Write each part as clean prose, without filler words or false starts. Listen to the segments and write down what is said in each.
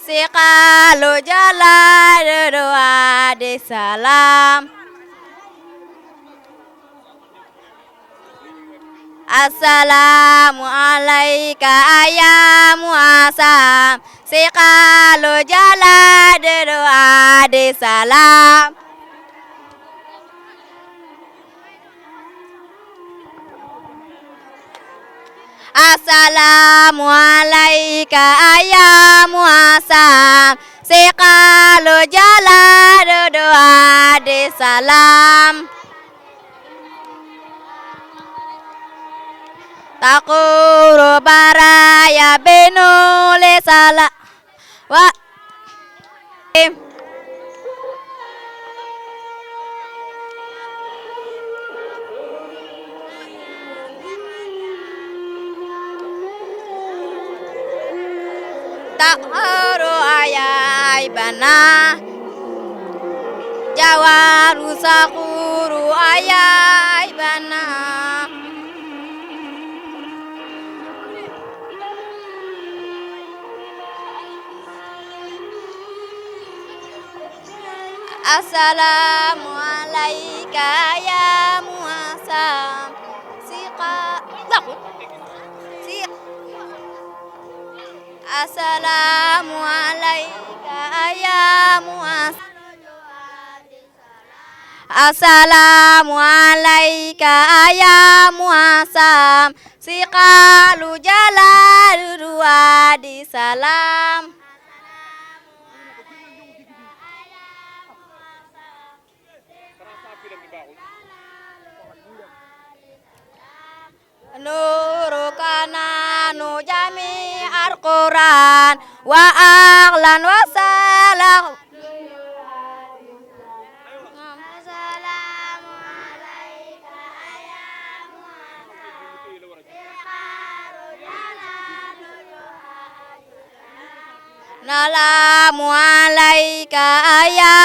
Sikalu jalan doa di salam. Assalamualaikum ya muasam. Sikalu jalan doa di salam. Assalamualaikum ya muasam. Sikalu jalan doa di salam. Takuru baraya benule salah wa takuru ayai bana jawaru sakuru ayai bana. Assalamualaikum ya muasam. Assalamualaikum ya muasam. Assalamualaikum ya muasam. Sikalu jalan dua di salam. Nurukana nu jami al-Quran wa aqlan wa salah. Assalamualaikum ya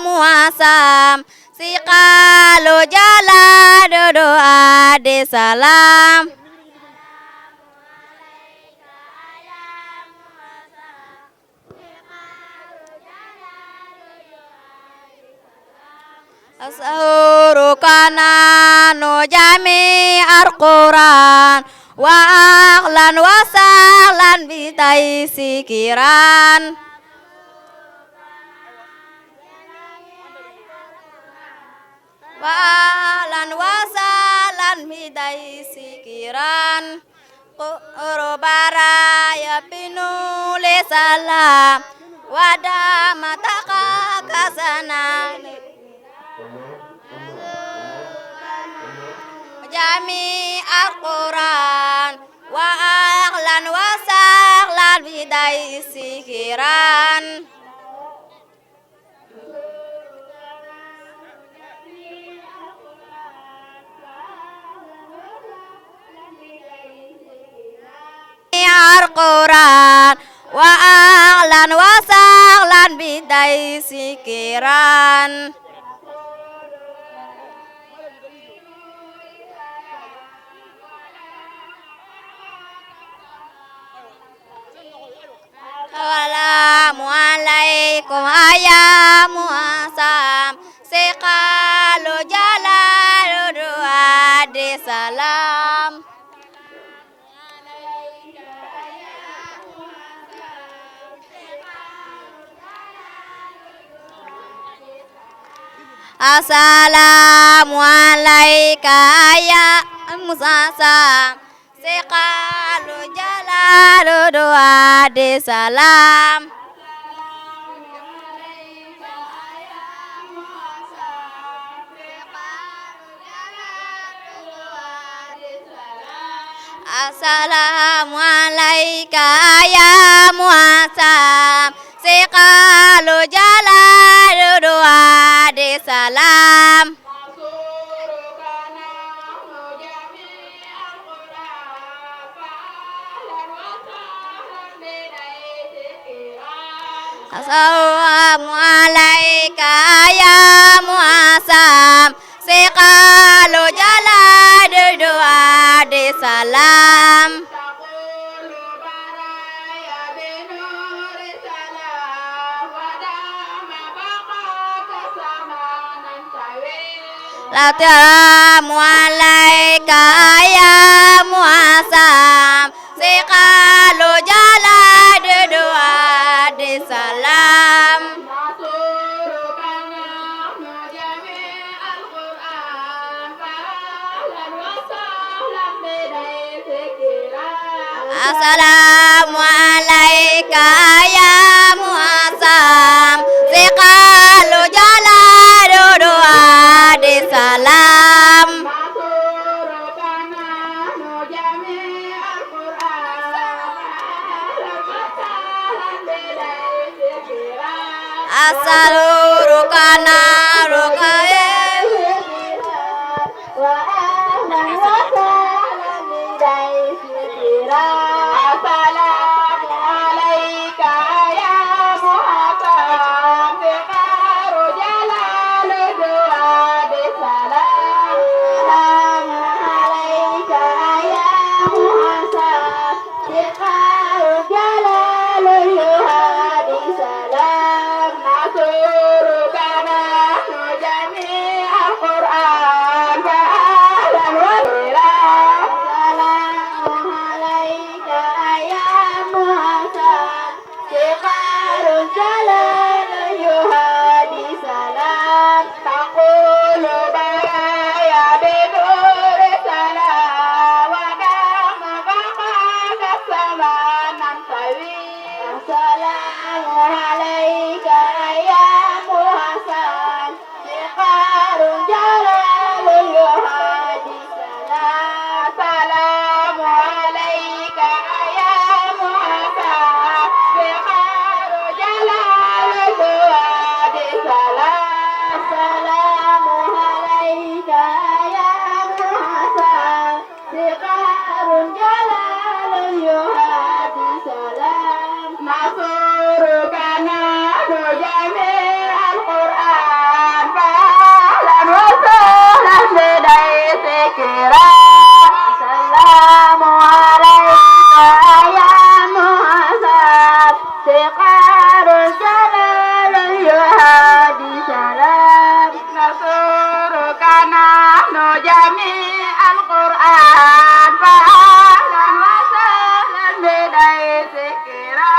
muasam. Sikalu jalan doa di salam. Asurukana nu jami al-Quran wa aqlan wa sahlan bitai sikiran. Walan wasalan midai sikiran Urubara ya pinule salam Wada mataka kasana Jami al-Quran Wa aqlan wa sahlan midai sikiran. Al-Quran wa a'lan wa sa'lan bidai sikiran. Assalamualaikum ayah muasam sekalu jalan doa di salam. Assalamualaikum ya musasam sekalu jalan doa di salam. Assalamualaikum ya muasam sekalu jalan doa di salam. Assalamualaikum ya muasam sekalu jalan doa di salam. Assalamu alaika ya muasam sekalu jalan doa di salam. Assalamu alaika ya muasam sekalu jalan doa di salam. Asalurukana rukae wa ahlan wa sahlan bidai sikira. Assalamu alaika ya muhasam sekaru jalan doa di salam. Assalamu alaika ya muhasam sekaru jalan doa di salam. Nasurukana nujami al-Quran fa'alan wa biram. Assalamu alaika ya muhasam siqarun jalan yuhadi salam. Taqulu baraya bidur salam wa kama baqaka samanan tawil. Assalamu alaika ya muhasam siqarun jalan yuhadi salam. Assalamu alaika ya muhasam siqarun jalan yuhadi salam. Assalamu alaika ya muhasam siqarun jalan yuhadi salam. Nasurukana nujami al-Quran fa'alan wa sahlan bidai sikira. Assalamu alaika ya muhasab siqarul jalal yuhadi salam. Nasurukana nujami al-Quran fa'alan wa sahlan bidai sikira.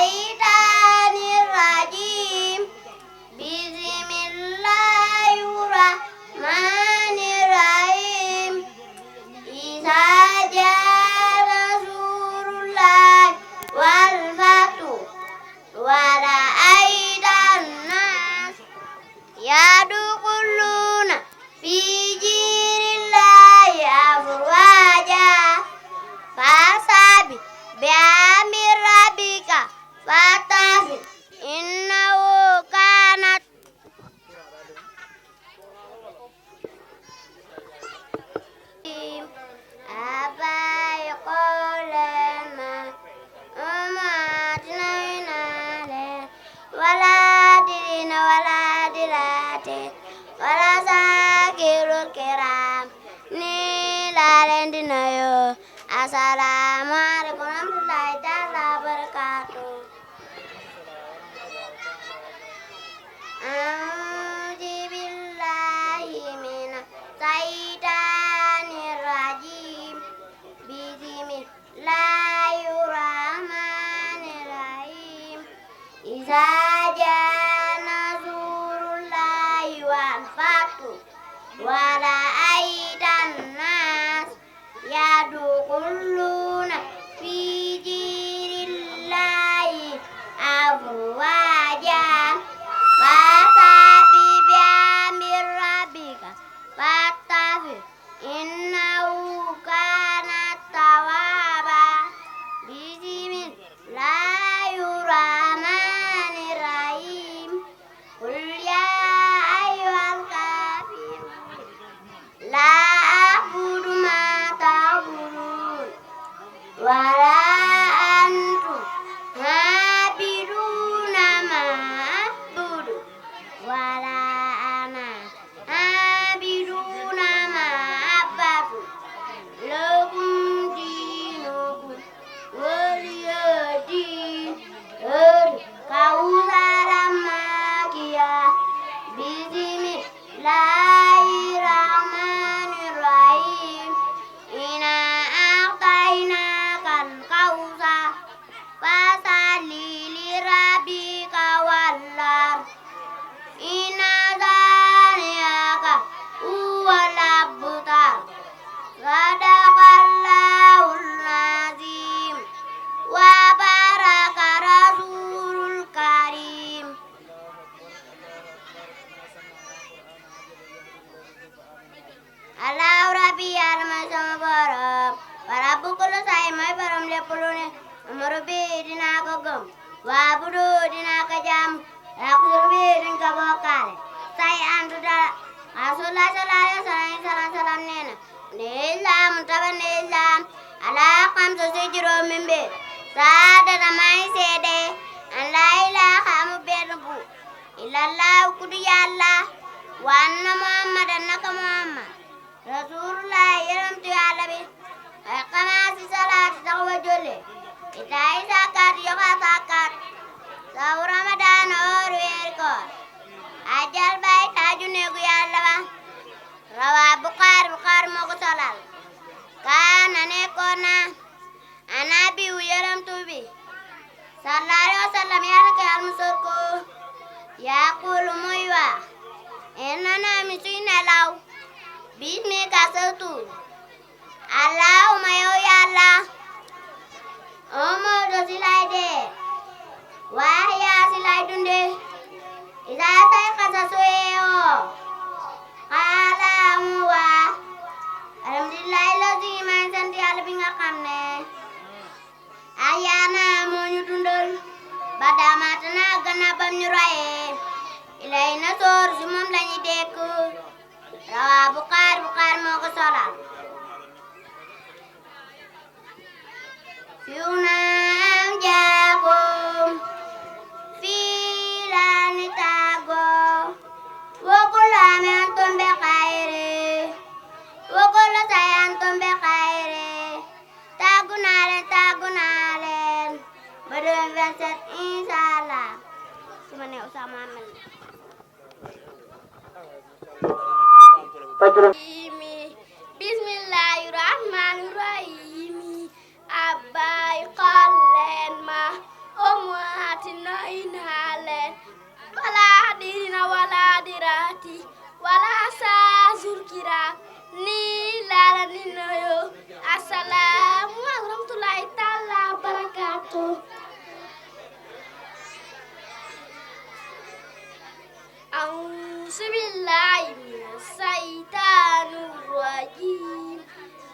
الشيطان الرجيم بسم الله الرحمن الرحيم إذا جاء نصر الله والفتح ورأيت الناس يدخلون في دين الله أفواجا فسبح بحمد ربك واستغفر إنه كان أبا يقول لنا أمتنا ولا دين ولا دلات ولا ساكر الكرام نيلا لندنا السلام عليكم ورحمة الله تعالى وبركاته أعوذ بالله من الشيطان الرجيم بسم الله الرحمن الرحيم إذا جاء نصر الله والفتح ورأيت الناس يدخلون في دين الله أفواجا فسبح بحمد ربك واستغفر إنه كان توابا بسم الله الرحمن الرحيم قل يا أيها الكافرون لا أعبد ما تعبدون ولا أنتم عابدون ما أعبد ولا أنا عابد ما عبدتم لكم دينكم ولي دين كوثر ماكيا بسم الله الرحمن الرحيم إنا أعطيناك الكوثر فصل لربك وانحر إن شانئك هو الأبتر صدق الله العظيم وبارك رسول الكريم Allah Rabbi yàlla sama borom Rabbu kulli say mooy borom lépp lu ne amuru bi dinaa ko gëm waa budu dinaa ko jaam raxul bi duñ ko bokkaale say andu dara Rasulullah sallallahu alayhi wa sallam nee na ne islam taban ne islam ala xam sa si juróomi mbir saadata may seede an laa ilaaha amu benn bu illallah ku du yàlla wa anna muhammadan naka muhammad rasulullah yonentu yàlla bi ay xamaasi salaati taxawa julli itaay sàkkaat yoxa sàkkaat saw ramadan oor weeri koor ajal bay taaju neegu yàlla ba rawaa Buxaari moo ko solal kaana nekkoon na anabi wu yonentu bi sallallahu alayhi wa sallam yàlla ko yàlla musal ko yaqulu muy wax inna mi suy nelaw bismika sa tur allahumma yow yàlla amodo si lay dee wahya si lay dunde isa say xasa soyeyo xaala mu waa alhamdulillahi lazi man sant yàlla bi nga xam ne ayaana moo ñu dundal ba damatana gana bam ñu rayee ilay na soor si moom lañu dekk rawaa Buxaari moo ko solal fiw naam jaakum fii la ni tàggoo wokulu ame antum be xayre wokulu say antum be xayre tàggu naa leen ba 2027 inshallah su ma ne Ousama Amel Bismillahirrahmanirrahim. Abai kalen ma noy naa leen wala dirina wala dirati wala sa zurkira ni lala ni noyo assalamu warahmatullahi taala barakatuh. A'udzu billahi minas syaitonir rajim.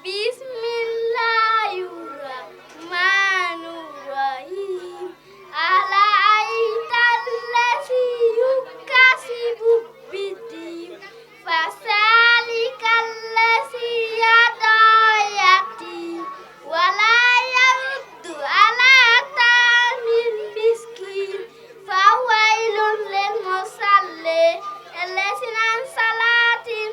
Bismillahirrahmanirrahim. Ala'aital ladzi yukasibu bid-din fasalikal ladzi yadayati wala yaruddu ala tamil miskin fawailun lil musallin allazina an salatim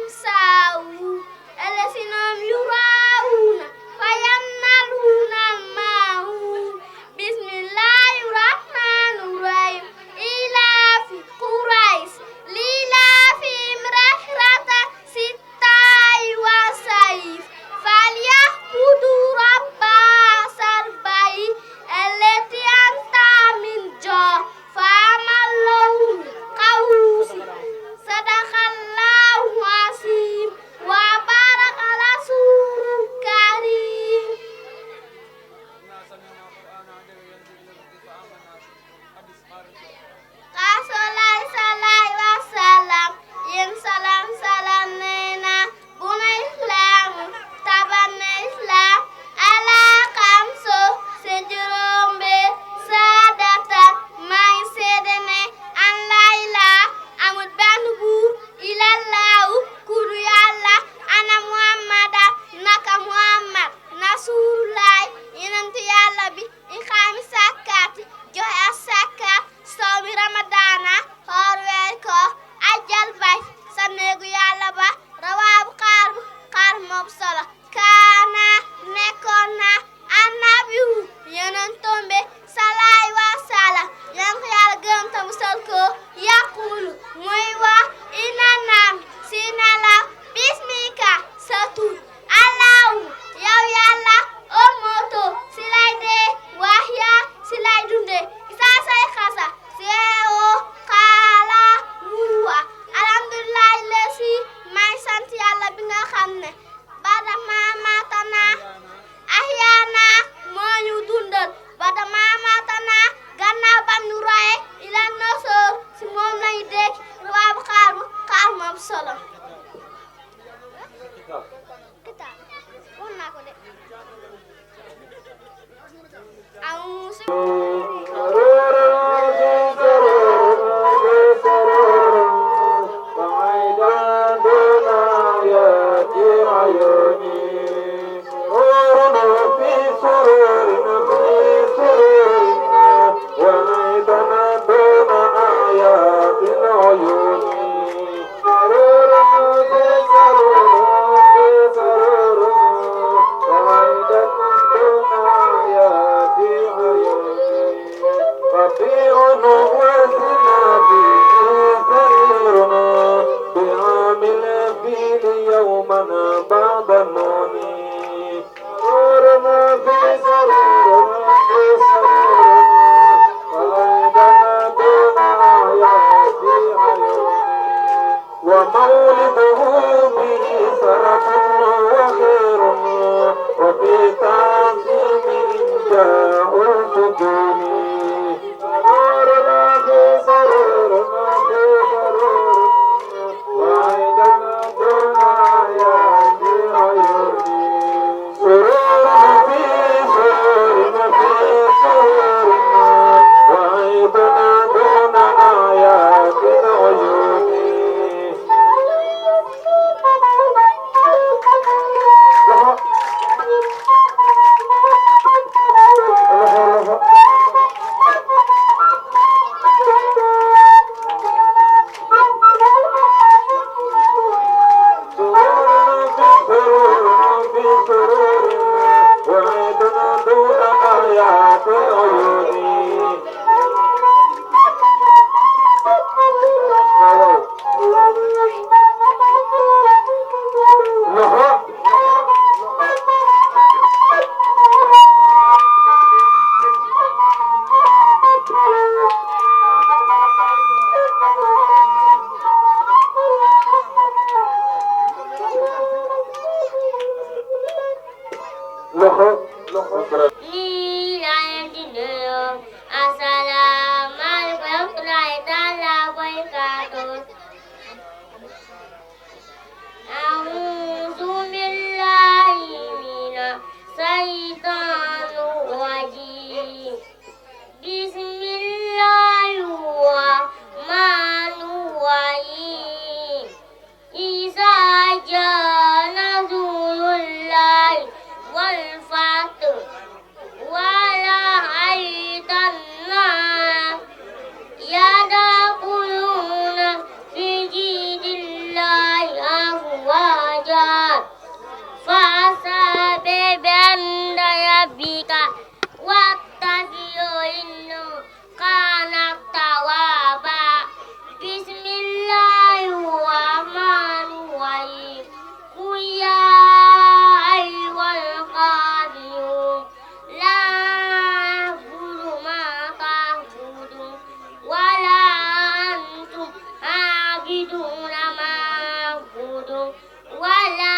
معبود ولا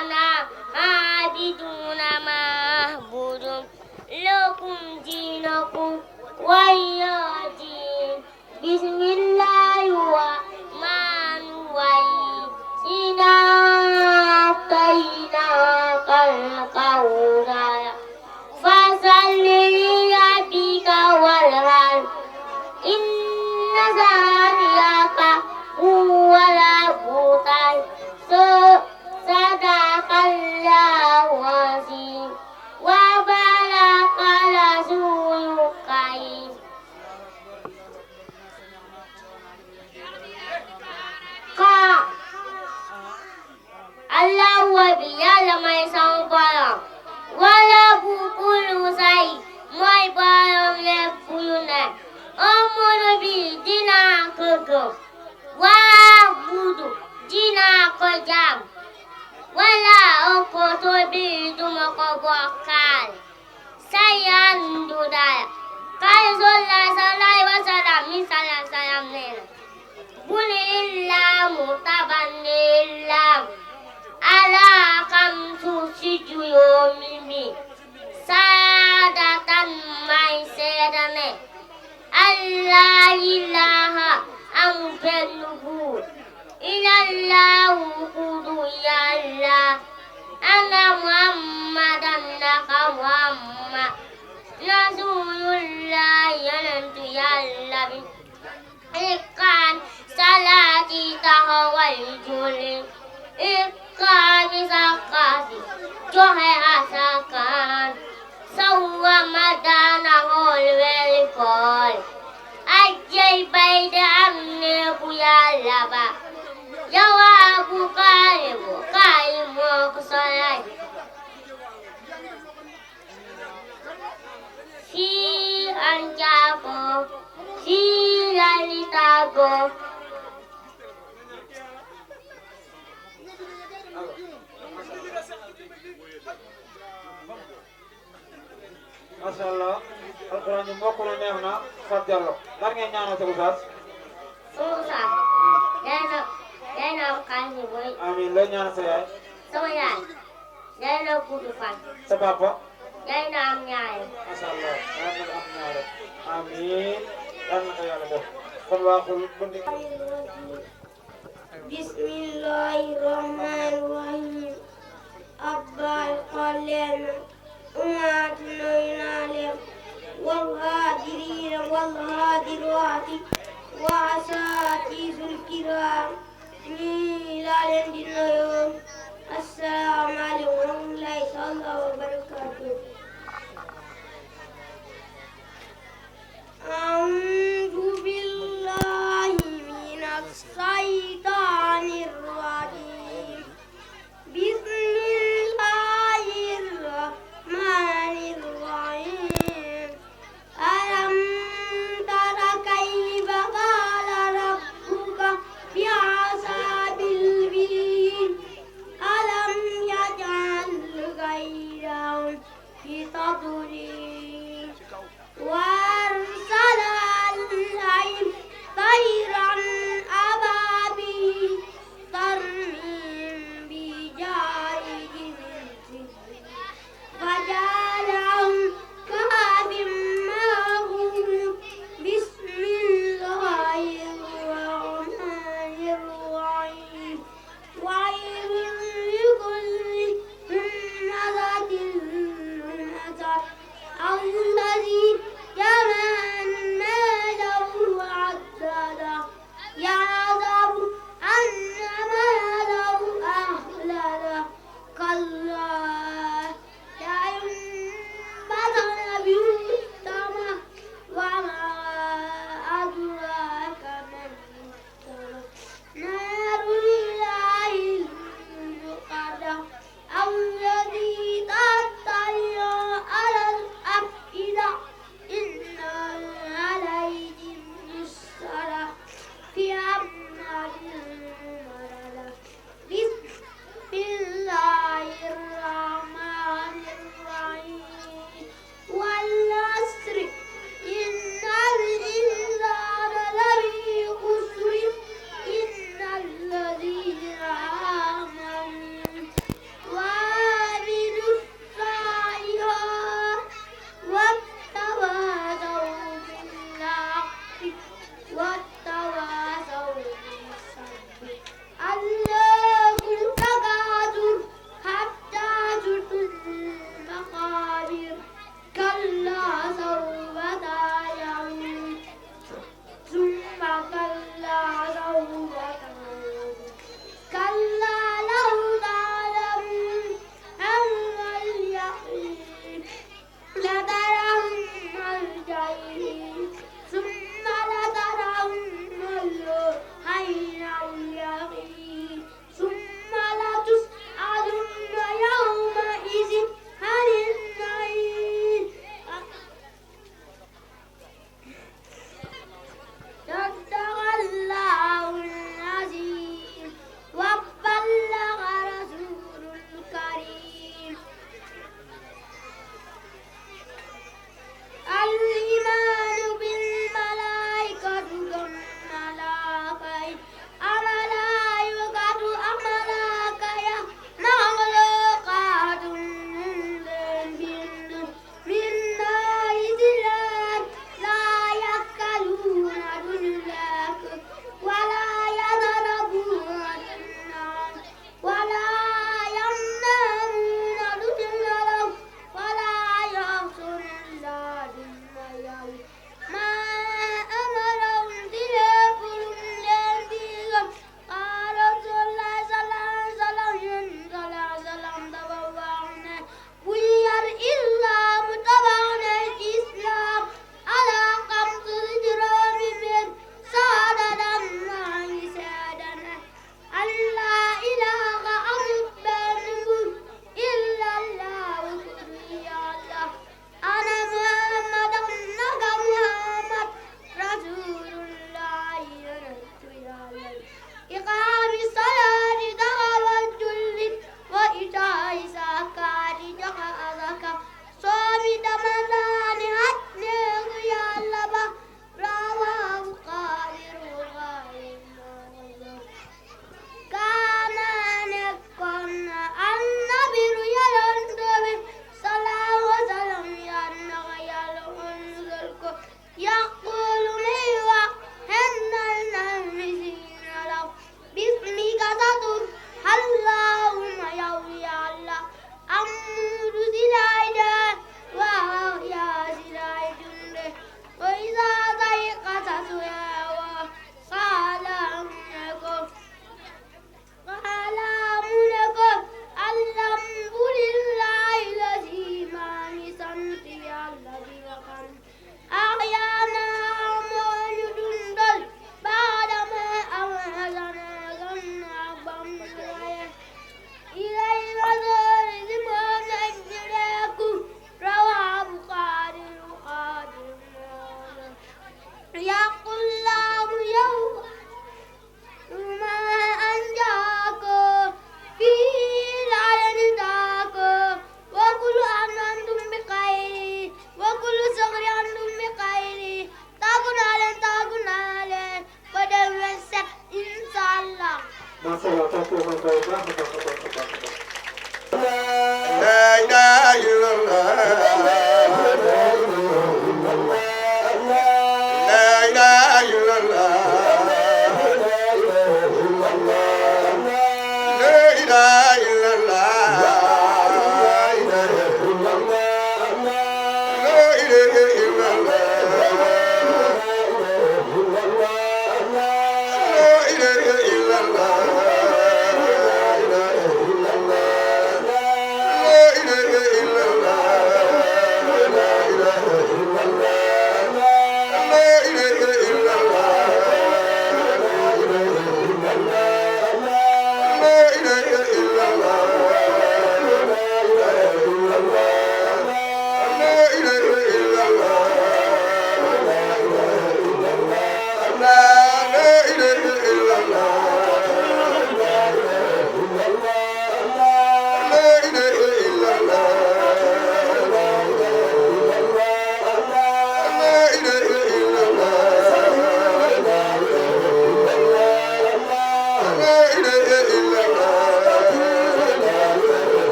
أنا عابد ما أعبد لكم دينكم ولي دين بسم الله الرحمن الرحيم إنا أعطيناك الكوثر فصل لربك وانحر إن شانئك هو الأبتر صدق الله العظيم وبارك رسوله الكريم Allah wabi Yàlla may sama borom wala bu kulu say mooy borom lépp lu ne amuru bi dinaa ko gëm waa budu dinaa ko jaam wala okoto bi duma ko bokkaale sayandu dara kay sallallahu alayhi wa sallam mi sallallahu sallam neena buni illamu tabanni illamu ala kamsu sujuyoomi mi saadatan may seedane Allah ilaha am benn buur ilallahu kudu yàlla ana muhammadan naka muhammad rasulullah yonentu yàlla bi iqaan salaati taxawal julli iqaami zakkaati joxe asakaan sawwa madana xool weeri koor ajjay bayde am neeku yàlla ba jawaabu kaalibu kaay moo ko solay fii an jaago fii lali taago Masya Allah, Al-Quran ñu mbokk lu neex na Fat Diallo lan ngeen ñaanal sa Oustaz Oustaz day na am xaalis bu bëri amiin looy ñaanal sa yaay sama yaay day na gudd fan sa papa day na am ñaare Masya Allah yal na am ñaare amiin yal na ko yàlla def kon waxul bundi Bismillahirrahmanirrahim Abbal qallen umat noynalem والغادرين والغادرات وعساتيس الكرام ميلاد اليوم السلام عليكم ورحمة الله تعالى وبركاته أعوذ بالله من الشيطان الرجيم بسم الله الرحمن الرحيم ألم تر كيف فعل ربك بأصحاب الفيل ألم يجعل كيدهم في تضليل وأرسل يقول الله يوم ما أنجاكم فيه العلن داكم وكل أنتم بخير وكل صغر أنتم بخير تاكل على قدر وسك إن شاء الله. ما شاء الله تبارك لا إله إلا الله لا إله إلا الله لا إله إلا الله لا إله إلا الله لا إله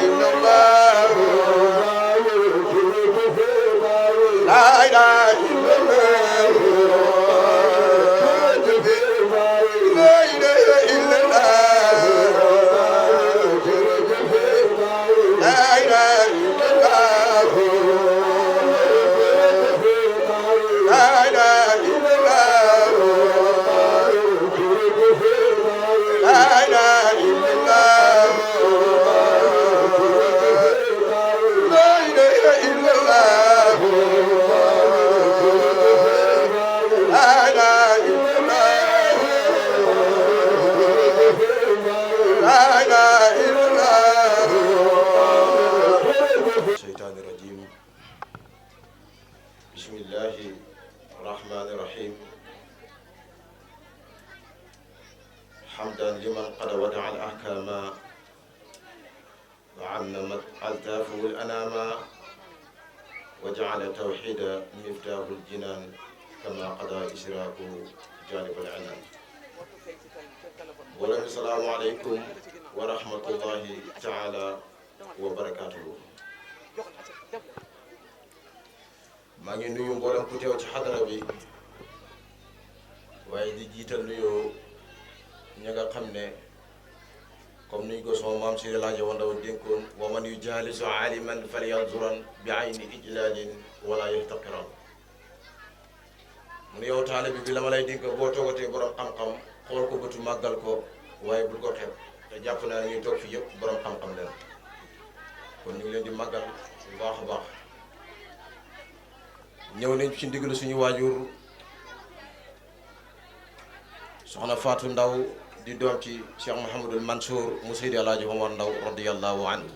إلا الله حمدا لمن قد ودع الأحكام وعممت ألتافه الأنام وجعل التوحيد مفتاح الجنان كما قضى إسراء جانب العنان. ولم السلام عليكم ورحمة الله تعالى وبركاته. maa ngi nuyu mboolem ku teew ci xadara bi waaye di jiital nuyoo ña nga xam ne comme niñ ko sama maam si laaje wandaw dénkoon wa man yu jaalisu aliman falyanzuran bi ayni ijlalin wala yahtaqiran mu ne yow taalibe bi la ma lay dénk boo toogatee borom xam-xam xool ko bëtu màggal ko waaye bul ko xeeb te jàpp naa ne ñuy toog fi yëpp borom xam-xam leen kon ñu ngi leen di màggal bu baax a baax. ñëw nañ ci ndigalu suñu waajur soxna Fatou Ndaw di doom ci Cheikh Mouhamadul Mansour mu Seydi Alaaji Omar Ndaw radiyallahu anhu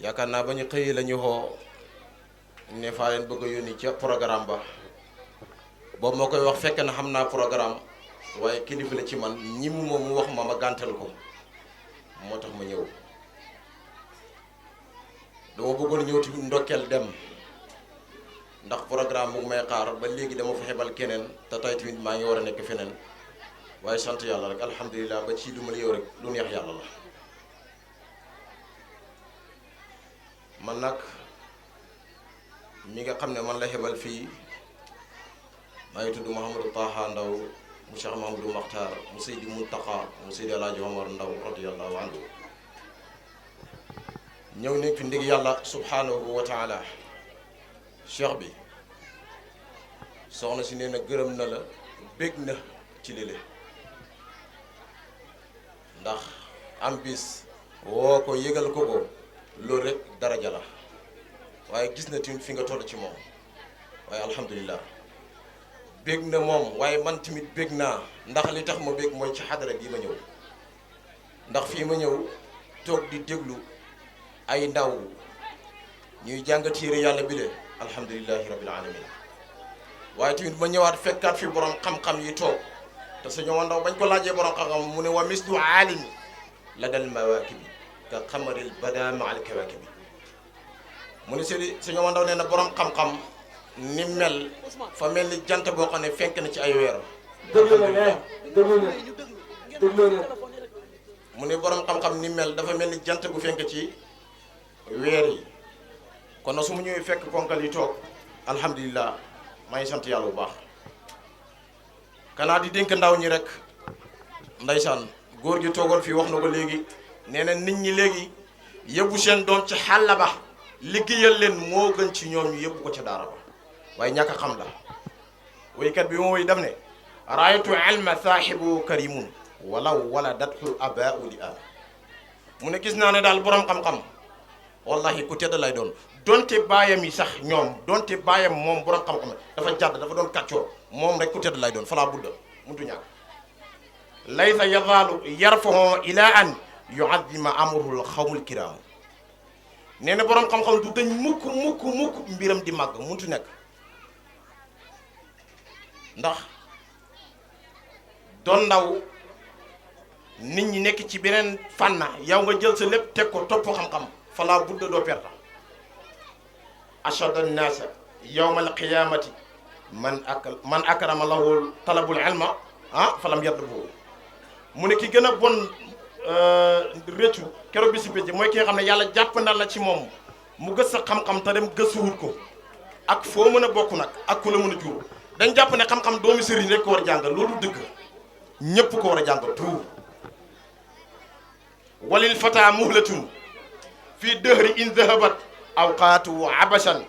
yaakaar naa ba ñu xëyee la ñu xoo ne faa leen bëgg a yónni ca programme ba boobu moo koy wax fekk na xam naa programme waaye kilifa la ci man ñi mu moom mu wax ma gàntal ko moo tax ma ñëw dama bëggoon ñëw ti ndokkeel dem ndax programme bu may xaar ba léegi dama fa xebal keneen te tey tamit maa ngi war a nekk feneen waaye sant yàlla rek alhamdulilah ba ci lu ma yow rek lu neex yàlla la. man nag mi nga xam ne man la xebal fii maa ngi tudd Mouhamadou Taha Ndaw mu Cheikh Mahamadou Makhtar mu Seydi Muntaqa mu Seydi Alaaji Omar Ndaw radiyallahu anhu ñëw nekk fi ndig yàlla subhanahu wa taala. cheikh bi soxna si nee na gërëm na la bég na ci lile ndax am bis woo ko yëgal ko loolu rek daraja la waaye gis na tamit fi nga toll ci moom waaye alhamdulilah bég na moom waaye man tamit bég naa ndax li tax ma bég mooy ci xadara bii ma ñëw ndax fii ma ñëw toog di déglu ay ndaw ñuy jàng téere yàlla bi de alhamdulilahi rabbil alamin waaye tamit ma ñëwaat fekkaat fi borom xam-xam yi toog te sa ñëw ndaw bañ ko laajee borom xam-xam mu ne wa mislu aalimi la dal mawaakibi ka xamaril bada ma al kawaakibi mu ne sa ñëw ndaw nee na borom xam-xam ni mel fa mel ni jant boo xam ne fenk na ci ay weer. mu ne borom xam-xam ni mel dafa mel ni jant bu fenk ci weer yi. kon nag su mu ñëwee fekk ponkal yi toog alhamdulilah maa ngi sant yàlla bu baax kanaa di dénk ndaw ñi rek ndaysaan góor gi toogal fii wax na ko léegi nee na nit ñi léegi yóbbu seen doom ci xàll ba liggéeyal leen moo gën ci ñoom ñu yóbbu ko ca daara ba waaye ñàkk a xam la woykat bi moom woy daf ne raaytu ilma saahibu karimun walaw wala datul abaau li ab mu ne gis naa ne daal borom xam-xam wallahi ku tedd lay doon donte baayam yi sax ñoom donte baayam moom borom xam-xam dafa jàdd dafa doon kàccoor moom rek ku tedd lay doon falaa budda muntu ñàkk laysa yazaalu yarfahu ila an yuazima amruhul xawmul kiram nee na borom xam-xam du dañ mukk mbiram di màgg muntu nekk ndax doon ndaw nit ñi nekk ci beneen fànn yow nga jël sa lépp teg ko topp xam-xam falaa budda doo perta ashhadu an-naasa yawma al-qiyaamati man akrama lahu talabul ilma falam yatlubu mu ne ki gën a bon réccu keroog bi si pénc mooy ki nga xam ne yàlla jàpp na la ci moom mu gës sa xam-xam te dem gëstuwut ko ak foo mën a bokk nag ak ku la mën a jur dañ jàpp ne xam-xam doomi sëriñ rek ko war a jàng loolu dëgg ñépp ko war a jàng tout walil fata muhlatun fii dëhri in zahabat awqaatu abasan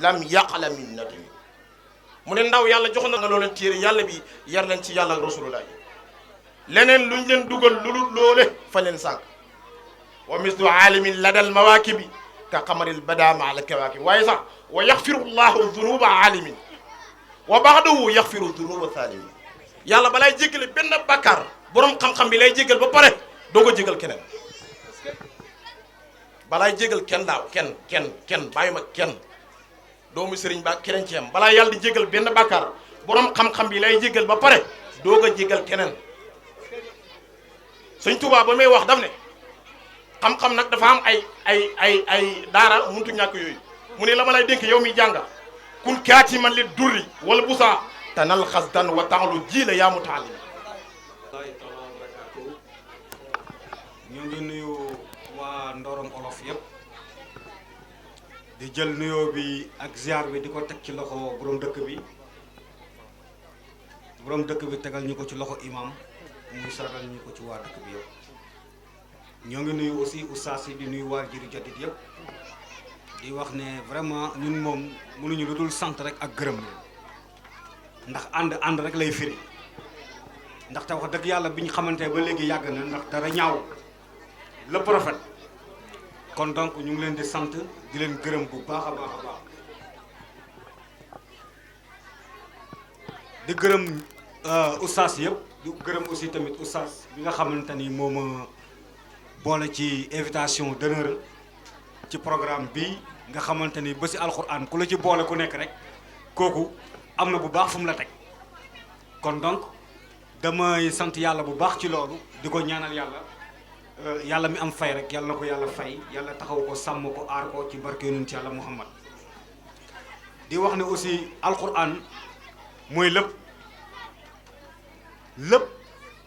lam yaqla min nadmi mu ne ndaw yàlla jox na nga loo leen téere yàlla bi yar leen ci yàlla ak rasulullah leneen luñ leen dugal lu loole fa leen sànq wa mislu aalimin ladal mawaakibi ka xamaril bada ma al kawaakib waaye sax wa yaxfiru llahu dunuba aalimin wa baxdahu yaxfiru dunuba saalimin yàlla balay jéggale benn bàkkaar borom xam-xam bi lay jéggal ba pare doo ko jégal keneen balaay jégal kenn daaw kenn bàyyi ma kenn doomu sëriñ ba keneen ci am balaa yàlla di jégal benn bàkkaar borom xam-xam bi lay jégal ba pare doog a jégal keneen sëñ Tuubaa ba may wax daf ne xam-xam nag dafa am ay daara muntu ñàkk yooyu mu ne la ma lay dénk yow mi jànga kun kaatiman li durri wala busa tanal xasdan wa taxlu ji la yaa mutaallim ñu ngi nuyu waa Ndorong Olof yëpp di jël nuyoo bi ak ziar bi di ko teg ci loxo borom dëkk bi tegal ñu ko ci loxo imam muy sargal ñu ko ci waa dëkk bi yëpp ñoo ngi nuyu aussi oustaz yi di nuyu waa Jiri Jadid yëpp di wax ne vraiment ñun moom mënuñu lu dul sant rek ak gërëm leen ndax ànd rek lay firi ndax te wax dëgg yàlla bi ñu xamante ba léegi yàgg na ndax dara ñaaw lépp rafet kon donc ñu ngi leen di sant di leen gërëm bu baax a baax a baax di gërëm oustaz yëpp di gërëm aussi tamit oustaz bi nga xamante ni moo ma boole ci invitation d'honneur ci programme bi nga xamante ni ba si alxuraan ku la ci boole ku nekk rek kooku am na bu baax fu mu la teg kon donc damay sant yàlla bu baax ci loolu di ko ñaanal yàlla mi am fay rek yàlla na ko yàlla fay yàlla taxaw ko sàmm ko aar ko ci barke yonent yàlla Muhammad di wax ne aussi alquran mooy lépp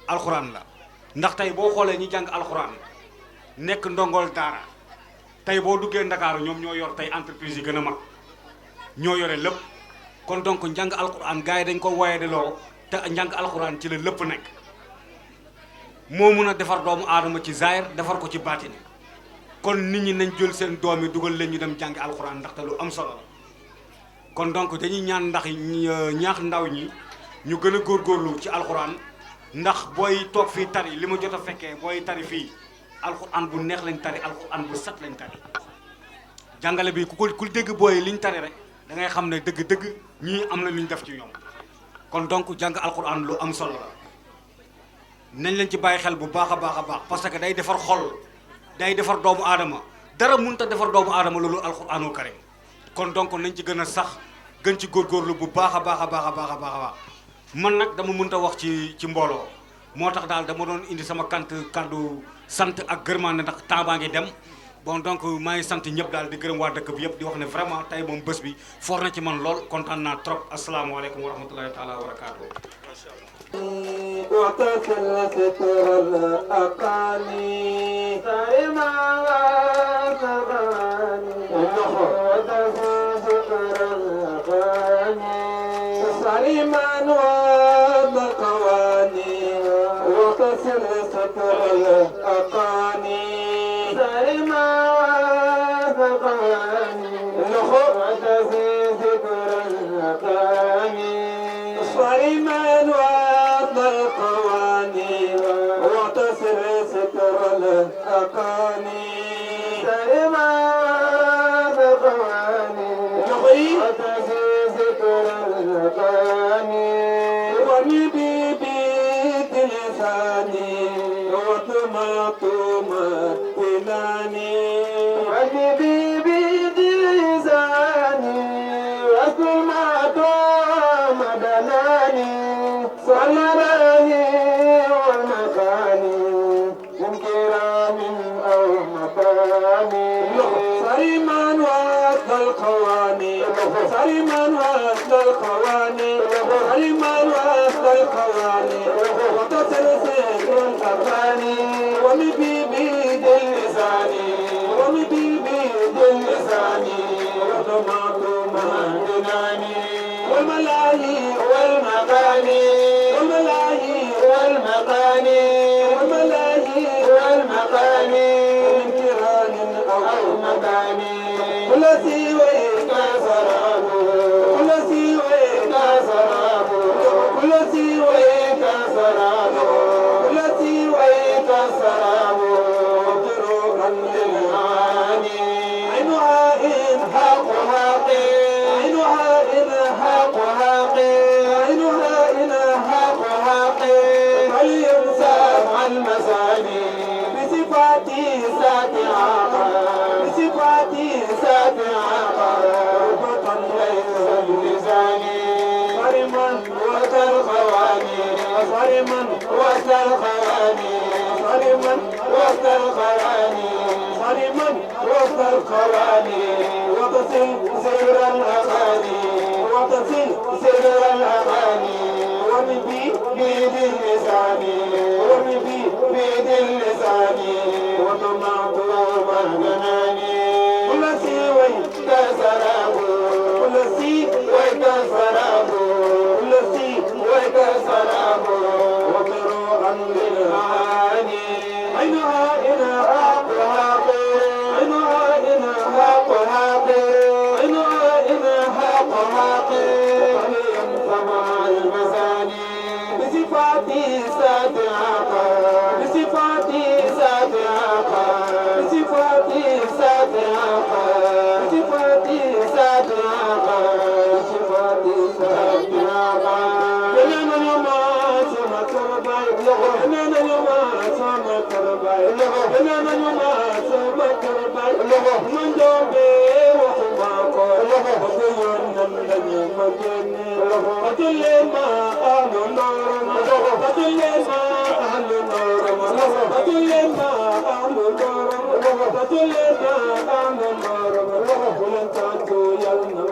alquran la ndax tey boo xoolee ñi jàng alquran nekk ndongol daara tey boo duggee Ndakaaru ñoom ñoo yor tey entreprise yi gën a mag ñoo yore lépp kon donc njàng alquran gars yi dañ ko woye de loo te njàng alquran ci la lépp nekk moo mun a defar doomu aadama ci zaahir defar ko ci baatin kon nit ñi nañ jël seen doom yi dugal leen ñu dem jàngi alquran ndaxte lu am solo la kon donc dañuy ñaan ndax ñaax ndaw ñi ñu gën a góorgóorlu ci alquran ndax booy toog fii tari li ma jot a fekkee booy tari fii alquran bu neex lañ tari alquran bu set lañ tari jàngale bi ku dégg booy liñ tari rek da ngay xam ne dëgg-dëgg ñii am na lu ñu def ci ñoom kon donc jàng alquran lu am solo la nañ leen ci bàyyi xel bu baax a baax a baax parce que day defar xol day defar doomu aadama dara mënut a defar doomu aadama loolu alquranul karim kon donc nañ ci gën a sax gën ci góorgóorlu bu baax a baax a baax a baax a baax man nag dama mënut a wax ci mbooloo moo tax daal dama doon indi sama kàddu sant ak gërëmaande ndax temps baa ngi dem bon donc maa ngi sant ñëpp daal di gërëm waa dëkk bi yëpp di wax ne vraiment tey moom bés bi foor na ci man lool kontaan naa trop asalaamaaleykum wa rahmatulahi taala wa barakaatu. وتصل ستر الأقاني سلما وتصل ستر الأقاني سلما والقواني وتصل ستر الأقاني سلما والقواني وتصل ستر الأقاني سلما القوانين واعتصر ستر الأقاني سلما القوانين واعتصر ستر الأقاني ونبي بيد لساني وطمطم بناني ونبي بيد لساني وطمطم بناني صلاه والمكان من كرام أو مكان صريما وأصل القوانين صريما وأصل القوانين صريما وأصل القوانين وتصل سير الأغاني ومبي بيد اللسان ومبي بيد اللسان وطماطم الجنان والملاهي والمغاني والملاهي والمغاني والملاهي والمغاني من كران أو مكاني كل سويك سراب كل سويك سراب كل سويك سراب كل سويك سراب طروحا للمعاني عينها إن حق حقي عينها إن حق حقي عينها إن حق حقي فلينسى مع المساني بصفاتي ساتعة بصفاتي ساتعة ربطا ليس اللساني صرما وسط الخواني صرما وسط الخواني صرما وسط الخواني صرما وسط الخواني وتصل سير الأغاني وتصل سير الأغاني ومبي بيد اللسان ومبي بيد اللسان وطمعطوم الجناني كل سوي كسراب كل سوي كسراب كل سوي كسراب وطروحا للمعاني عينها إن حق حقي عينها إن حق حقي عينها إن حق حقي فلينسمع المساني بصفاتي ساتعة بصفاتي ساتعة بصفاتي ساتعة بصفاتي ساتعة بصفاتي ساتعة جنان اليوم سما كرباي جنان اليوم سما كرباي جنان اليوم سما كرباي من دوبي وحماكو وكيون نمدني مجني وكل ما أهل النور وكل ما أهل النور وكل ما أهل النور وكل ما أهل النور ولن تنجو يلنا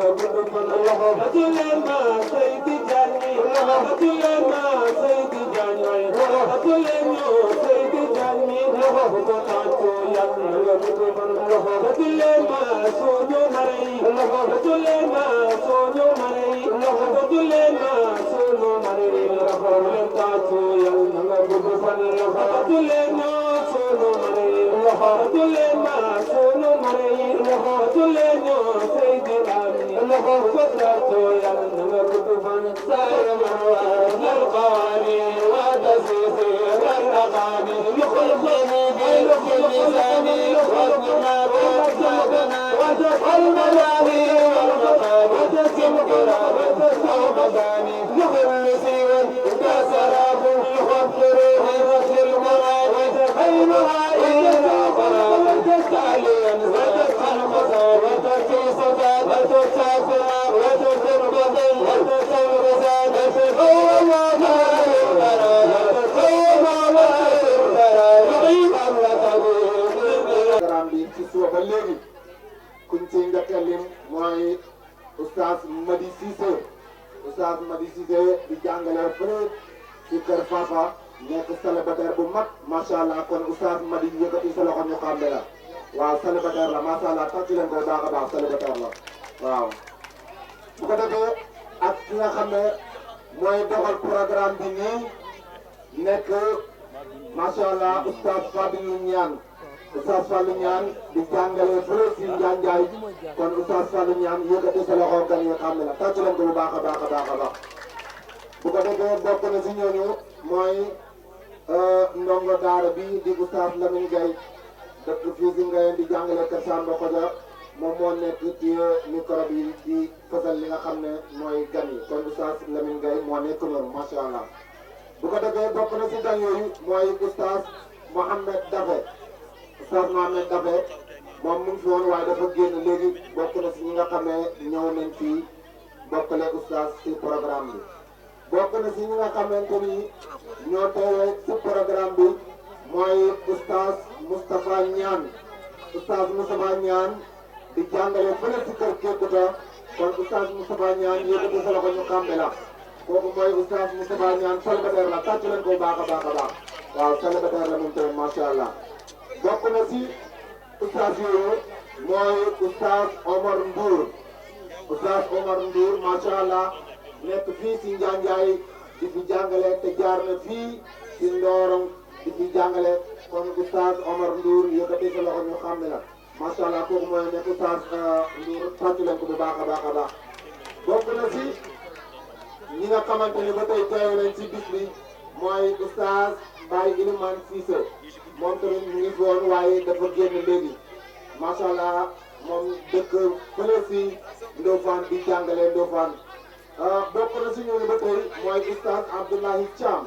programme bi ci suba ba léegi kuñ ci njëkkalim mooy oustaz Madi Cissé oustaz Madi Cissé di jàngale fële ci kër Fafa nekk célibataire bu mag macha allah kon oustaz Madi yëkkati sa loxo ñu xàmme la waaw célibataire la macha allah tàcc leen ko baax a baax célibataire la waaw. bu ko defee ak ki nga xam ne mooy doxal programme bi nii nekk macha allah oustaz Fadilou Niane oustaz Fallou Niane di jàngale fële si Njaanjaay kon oustaz Fallou Niane yëkkati sa loxo gan yi xam ne la tàcc leen ko bu baax a baax a baax a baax. bu ko defee bokk na si ñooñu mooy ndongo daara bi di oustaz Lamine Gaye dëkk fii si Ngaye di jàngale kër Samba Xoja moom moo nekk ci micro bi di fësal li nga xam ne mooy gan yi kon oustaz Lamine Gaye moo nekk noonu macha allah. bu ko defee bokk na si gan yooyu mooy oustaz Mohamed Dafe oustaz Mohamed Dafe moom mu ngi fi woon waaye dafa génn léegi bokk na si ñi nga xam ne ñëw nañ fii bokkale oustaz si programme bi. bokk na si ñi nga xamante ni ñoo teewee si programme bi mooy oustaz Moustapha Niane oustaz Moustapha Niane di jàngale fële si kër Kékuta kon oustaz Moustapha Niane yëkkati sa loxo ñu xàmme la kooku mooy oustaz Moustapha Niane célibataire la tàcc leen ko baax a baax a baax waaw célibataire la moom tamit macha allah. bokk na si oustaz yooyu mooy oustaz Omar Ndour oustaz Omar Ndour macha allah. nekk fii si Njaanjaay di fi jàngale te jaar na fii si Ndorong di fi jàngale kon oustaz Omar Ndour yëkkati sa loxo ñu xam ne la macha allah kooku mooy nekk oustaz Ndour fàttali leen ko bu baax a baax a baax. bokk na si ñi nga xamante ne ba tey teew nañ si bis bi mooy oustaz Baye Ilimane Cissé moom tamit mu ngi woon waaye dafa génn léegi macha allah moom dëkk fële si Ndofane di jàngale Ndofane. bokk na si ñooñu ba tey mooy oustaz Abdoulaye Thiam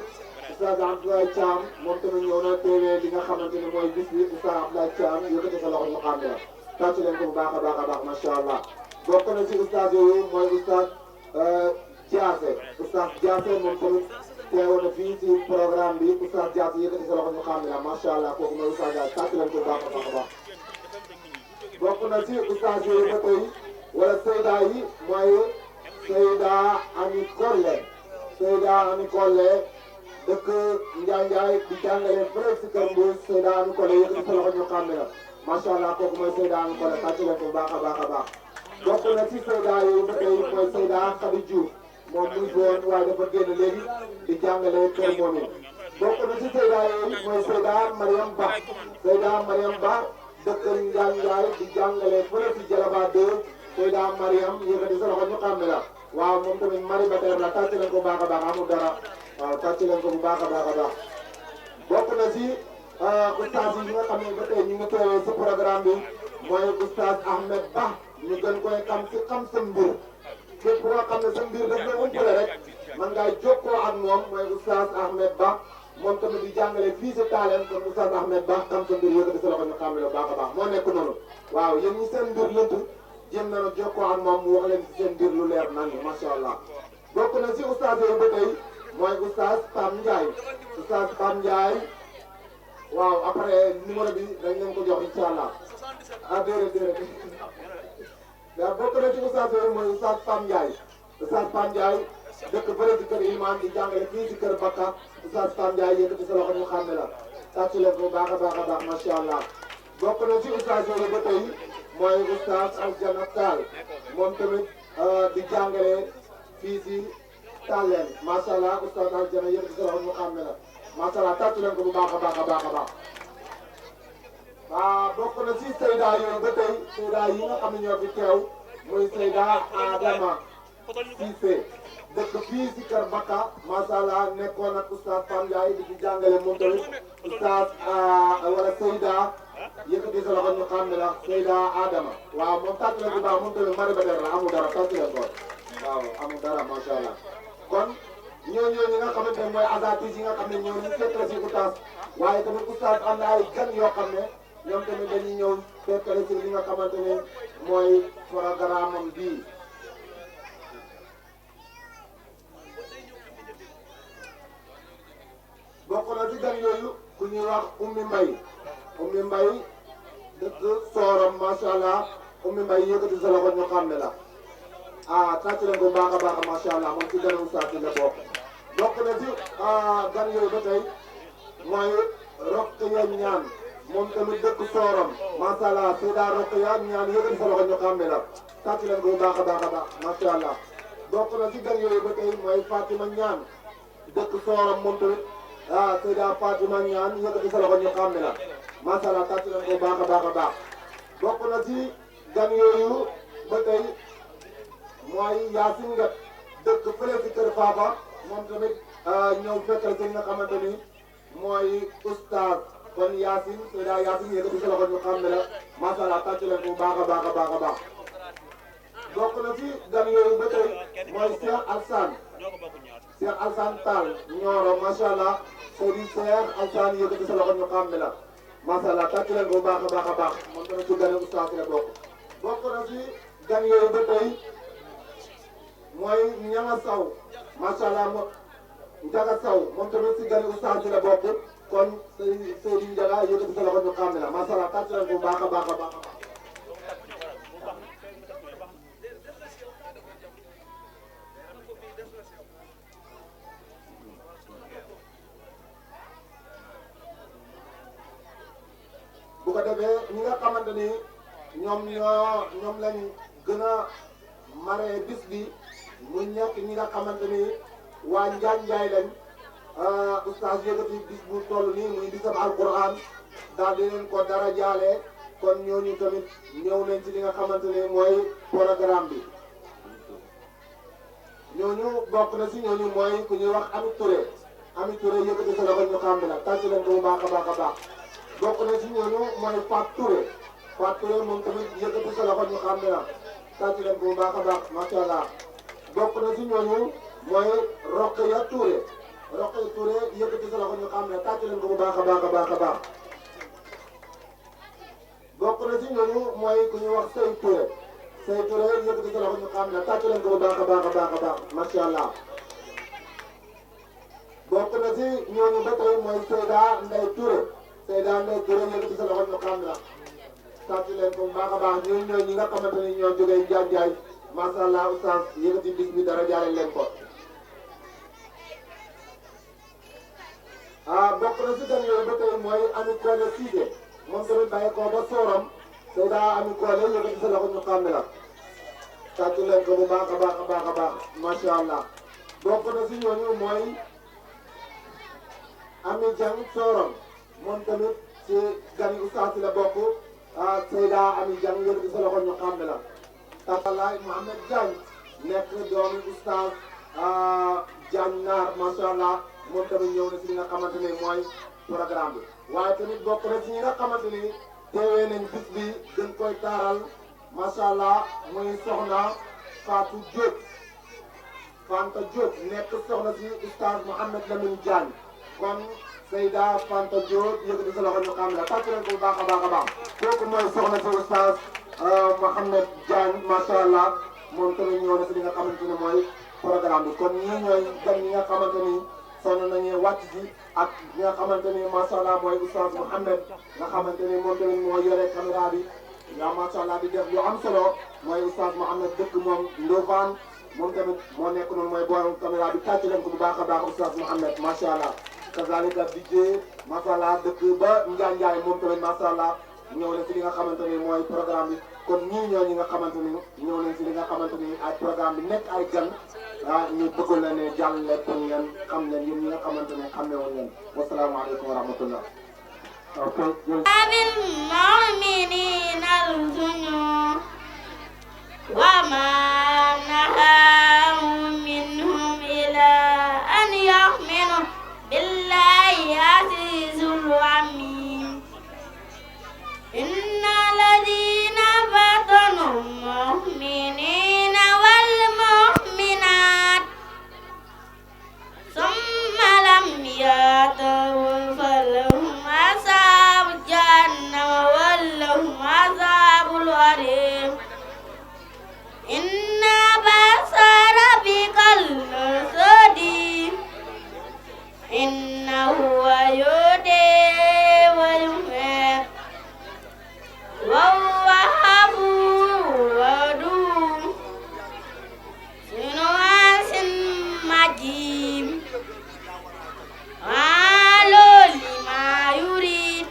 oustaz Abdoulaye Thiam moom tamit ñëw na teewee li nga xamante ne mooy bis bi oustaz Abdoulaye Thiam yëkkati sa loxo ñu xam ne la tàcc leen ko bu baax a baax a baax macha allah. bokk na si oustaz yooyu mooy oustaz Diassé oustaz Diassé moom tamit teewoon na fii si programme bi oustaz Diassé yëkkati sa loxo ñu xam ne la macha allah kooku mooy oustaz Diassé tàcc leen ko bu baax a baax a baax. bokk na si oustaz yooyu ba tey wala Seyda yi mooy. Seyda Ami Kolle Seyda Ami Kolle dëkk Njaanjaay di jàngale fële si kër Mbour Seyda Ami Kolle yëkkati sa loxo ñu xam ne la macha allah kooku mooy Seyda Ami Kolle tàcc leen ko bu baax a baax a baax. bokk na si Seyda yooyu ba tey mooy Seyda Khady Diouf moom mu ngi woon waaye dafa génn léegi di jàngale kër moom yi. bokk na si Seyda yooyu mooy Seyda Mariam Ba Seyda Mariam Ba dëkk Njaanjaay di jàngale fële si Jalaba 2 Seyda Mariam yëkkati sa loxo ñu xam ne la waaw moom tamit célibataire la tàcc leen ko bu baax a baax amul dara waaw tàcc leen ko bu baax a baax a baax. bokk na si oustaz yi nga xam ne ba tey ñu ngi teewee si programme bi mooy oustaz Ahmed Ba ñu gën koy xam si xam sa mbir képp koo xam ne sa mbir daf la umpale rek man ngay jokkoo ak moom mooy oustaz Ahmed Ba moom tamit di jàngale fii si Taaleen kon oustaz Ahmed Ba xam sa mbir yëkkati sa loxo ñu xam ne bu baax a baax moo nekk noonu waaw yéen ñi seen mbir lënt jéem na la jokkoo ak moom mu wax leen si seen mbir lu leer nañu macha allah. bokk na si oustaz yooyu ba tey mooy oustaz Pam Ndiaye oustaz Pam Ndiaye waaw après numéro bi dañ leen ko jox incha allah ah déedéet daa bokk na ci oustaz yooyu mooy oustaz Pam Ndiaye oustaz Pam Ndiaye dëkk bële ci kër Iman di jàngale fii ci kër Bakka oustaz Pam Ndiaye yëkkati sa loxo ñu xàmme la tàcc leen ko baax a baax a baax macha allah bokk na ci oustaz yooyu ba tey mooy oustaz Aljana Tall moom tamit di jàngale fii ci Tallen macha allah oustaz Aljana yëkkati sa loxo ñu xàmme la macha allah tàcc leen ko bu baax a baax a baax a baax. waaw bokk na ci Seyda yooyu ba tey Seyda yi nga xam ne ñoo fi teew muy Seyda Adama Cissé dëkk fii si Kër Bakka macha allah nekkoon ak oustaz Pam Ndiaye di ci jàngale moom tamit oustaz wala Seyda yëkkati sa loxo ñu xam ne la Seyda Adama waaw moom tàcc leen bu baax moom tamit maribataire la amul dara tàcc leen ko waaw amul dara macha allah kon ñooñu ñi nga xamante ne mooy asatis yi nga xam ne ñoo ñu fekkale si oustaz waaye tamit oustaz am na ay gan yoo xam ne ñoom tamit dañuy ñëw fekkale ci li nga xamante ne mooy programme am bii bokk na ci gan yooyu ku ñuy wax Oumy Mbaye dëkk Sooram macha allah Oumy Mbaye yëkkati sa loxo ñu xam ne la tàcc leen ko baax a baax macha allah moom ci ganu oustaz si la bokk na ci gan yooyu ba tey mooy Rokhaya Ñaan moom tamit dëkk Sooram macha allah Seyda Rokhaya Ñaan yëkkati sa loxo ñu xam ne la tàcc leen ko baax a baax a baax macha allah bokk na ci gan yooyu ba tey mooy Fatima Ñaan dëkk Sooram moom tamit Seyda Fatima Ñaan yëkkati sa loxo ñu xam ne la macha allah tàcc leen ko baax a baax a baax bokk na ci gan yooyu ba tey mooy Yacine Ngat dëkk fële ci Kër Fafa moom tamit ñëw fekkal ci nga xamante ni mooy oustaz kon Yacine Seyda Yacine yëkkati sa loxo ñu xam ne la macha allah tàcc leen ko baax a baax a baax a baax bokk na ci gan yooyu ba tey mooy Cheikh Alsane Tall Nioro macha allah Seydi Cheikh Alsane yëkkati sa loxo ñu xam ne la macha allah tàcc leen ko baax a baax a baax moom tamit ci gan oustaz la bokk na ci gan yooyu ba tey mooy Ñanga Saw macha allah Njaga Saw moom tamit ci gan oustaz la bokk kon Seydi Njaga yëkkati sa loxo ñu xam ne la macha allah tàcc leen ko baax a baax a baax bu ko defee ñi nga xamante ni ñoom lañ gën a maree bis bi mu nekk ñi nga xamante ni waa Njaay lañ oustaz yëkkati bis bu toll nii muy bisab alquran daal di leen ko dara jaale kon ñooñu tamit ñëw nañ ci li nga xamante ni mooy programme bi ñooñu bokk na si ñooñu mooy ku ñuy wax Ami Touré yëkkati sa loxo ñu xam ne la tàcc leen ko bu baax a baax a baax bokk na si ñooñu mooy Fatou Touré moom tamit yëkkati sa loxo ñu xam ne la tàcc leen ko bu baax a baax macha allah bokk na si ñooñu mooy Rokhaya Touré yëkkati sa loxo ñu xam ne tàcc leen ko bu baax a baax a baax a baax bokk na si ñooñu mooy ku ñuy wax Sey Touré yëkkati sa loxo ñu xam ne tàcc leen ko bu baax a baax a baax a baax macha allah bokk na si ñooñu ba tey mooy Seyda Ndeye Touré yëkkati sa loxo ñu xam ne tàcc leen ko bu baax a baax ñooñu ñooy ñi nga xamante ni ñoo jógee Njaay macha allah oustaz yëkkati bis bi dara jaare leen ko bokk na si gan yooyu ba tey mooy Ami Kole Cissé moom tamit bàyyi ko ba Sooram Seyda Ami Kole yëkkati sa loxo ñu xam ne la tàcc leen ko bu baax a baax a baax a baax macha allah bokk na si ñooñu mooy Ami Diang Sooram moom tamit si gan yi oustaz la bokk Seyda Ami Diang yëkkati sa loxo ñu xam ne la Tatalaay Mohamed Diagne nekk doomi oustaz Diagne Naar macha allah moom tamit ñëw na si li nga xamante ne mooy programme bi waaye tamit bokk na si ñi nga xamante ni teewee nañ bis bi gën koy taaral macha allah muy soxna Fatou Diop Fanta Diop nekk soxna si oustaz Mouhamed Lamine Diagne kon Seyda Fanta Diop yëkkati sa loxo ñu xam ne tàcc leen ko bu baax a baax a baax kooku mooy soxna si oustaz Mouhamed Diagne macha allah moom tamit ñëw na si li nga xamante ne mooy programme bi kon ñii ñooy gan ñi nga xamante ni sonn nañu wàcc si ak ñi nga xamante ni macha allah mooy oustaz Mouhamed nga xamante ni moom tamit moo yore caméra bi yaa macha allah di def lu am solo mooy oustaz Mouhamed dëkk moom Ndofane moom tamit moo nekk noonu mooy borom caméra bi tàcc leen ko bu baax a baax oustaz Mouhamed macha allah. kazalika DJ macha allah dëkk ba Njaay moom tamit macha allah ñëw leen si li nga xamante ni mooy programme bi kon ñii ñoo ñi nga xamante ni ñëw leen si li nga xamante ni ay programme bi nekk ay gan ñu bëggoon la ne jàllale pour ngeen xam leen yéen ñi nga xamante ne xam ne woon ngeen wasalaamaaleykum wa rahmatullah. بالمؤمنين الجنود وما نهاهم منهم إلى أن يؤمنوا بالله عزيز الحميد إن الذين فتنوا المؤمنين والمؤمنات ثم لم يتوبوا فلهم عذاب جهنم ولهم عذاب الحريق إن بأس ربك لشديد إنه يهدي ويميت وهو غفور ودود ذو عرش مجيد قالوا لما يريد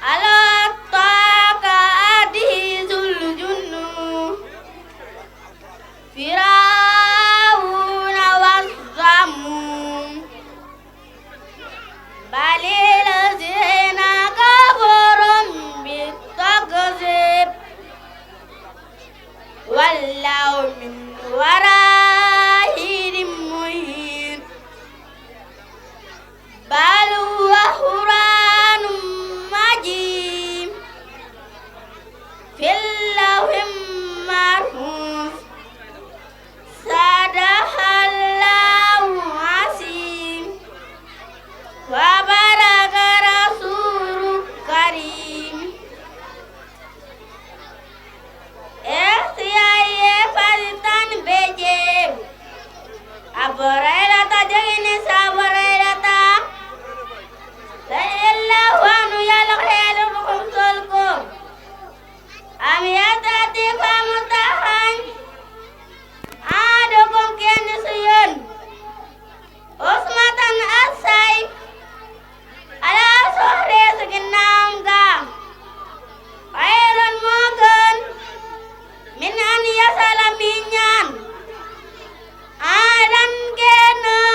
ألا أتاك حديث الجنود فرعون والثمود بل الذين كفروا بالتكذيب والله من ورائهم محيط بل هو قرآن مجيد في اللوح المحفوظ صدق الله العظيم وبارك رسول كريم اختياري فلتن بجيب أبريلة جيني سابريلة الله وانو يلغي لكم سلكم أم يتاتي فمتحن عادكم كيني سيون أسمة أساي على صهري سكنام قام خير موغن من أن يسأل منيان آدم كينا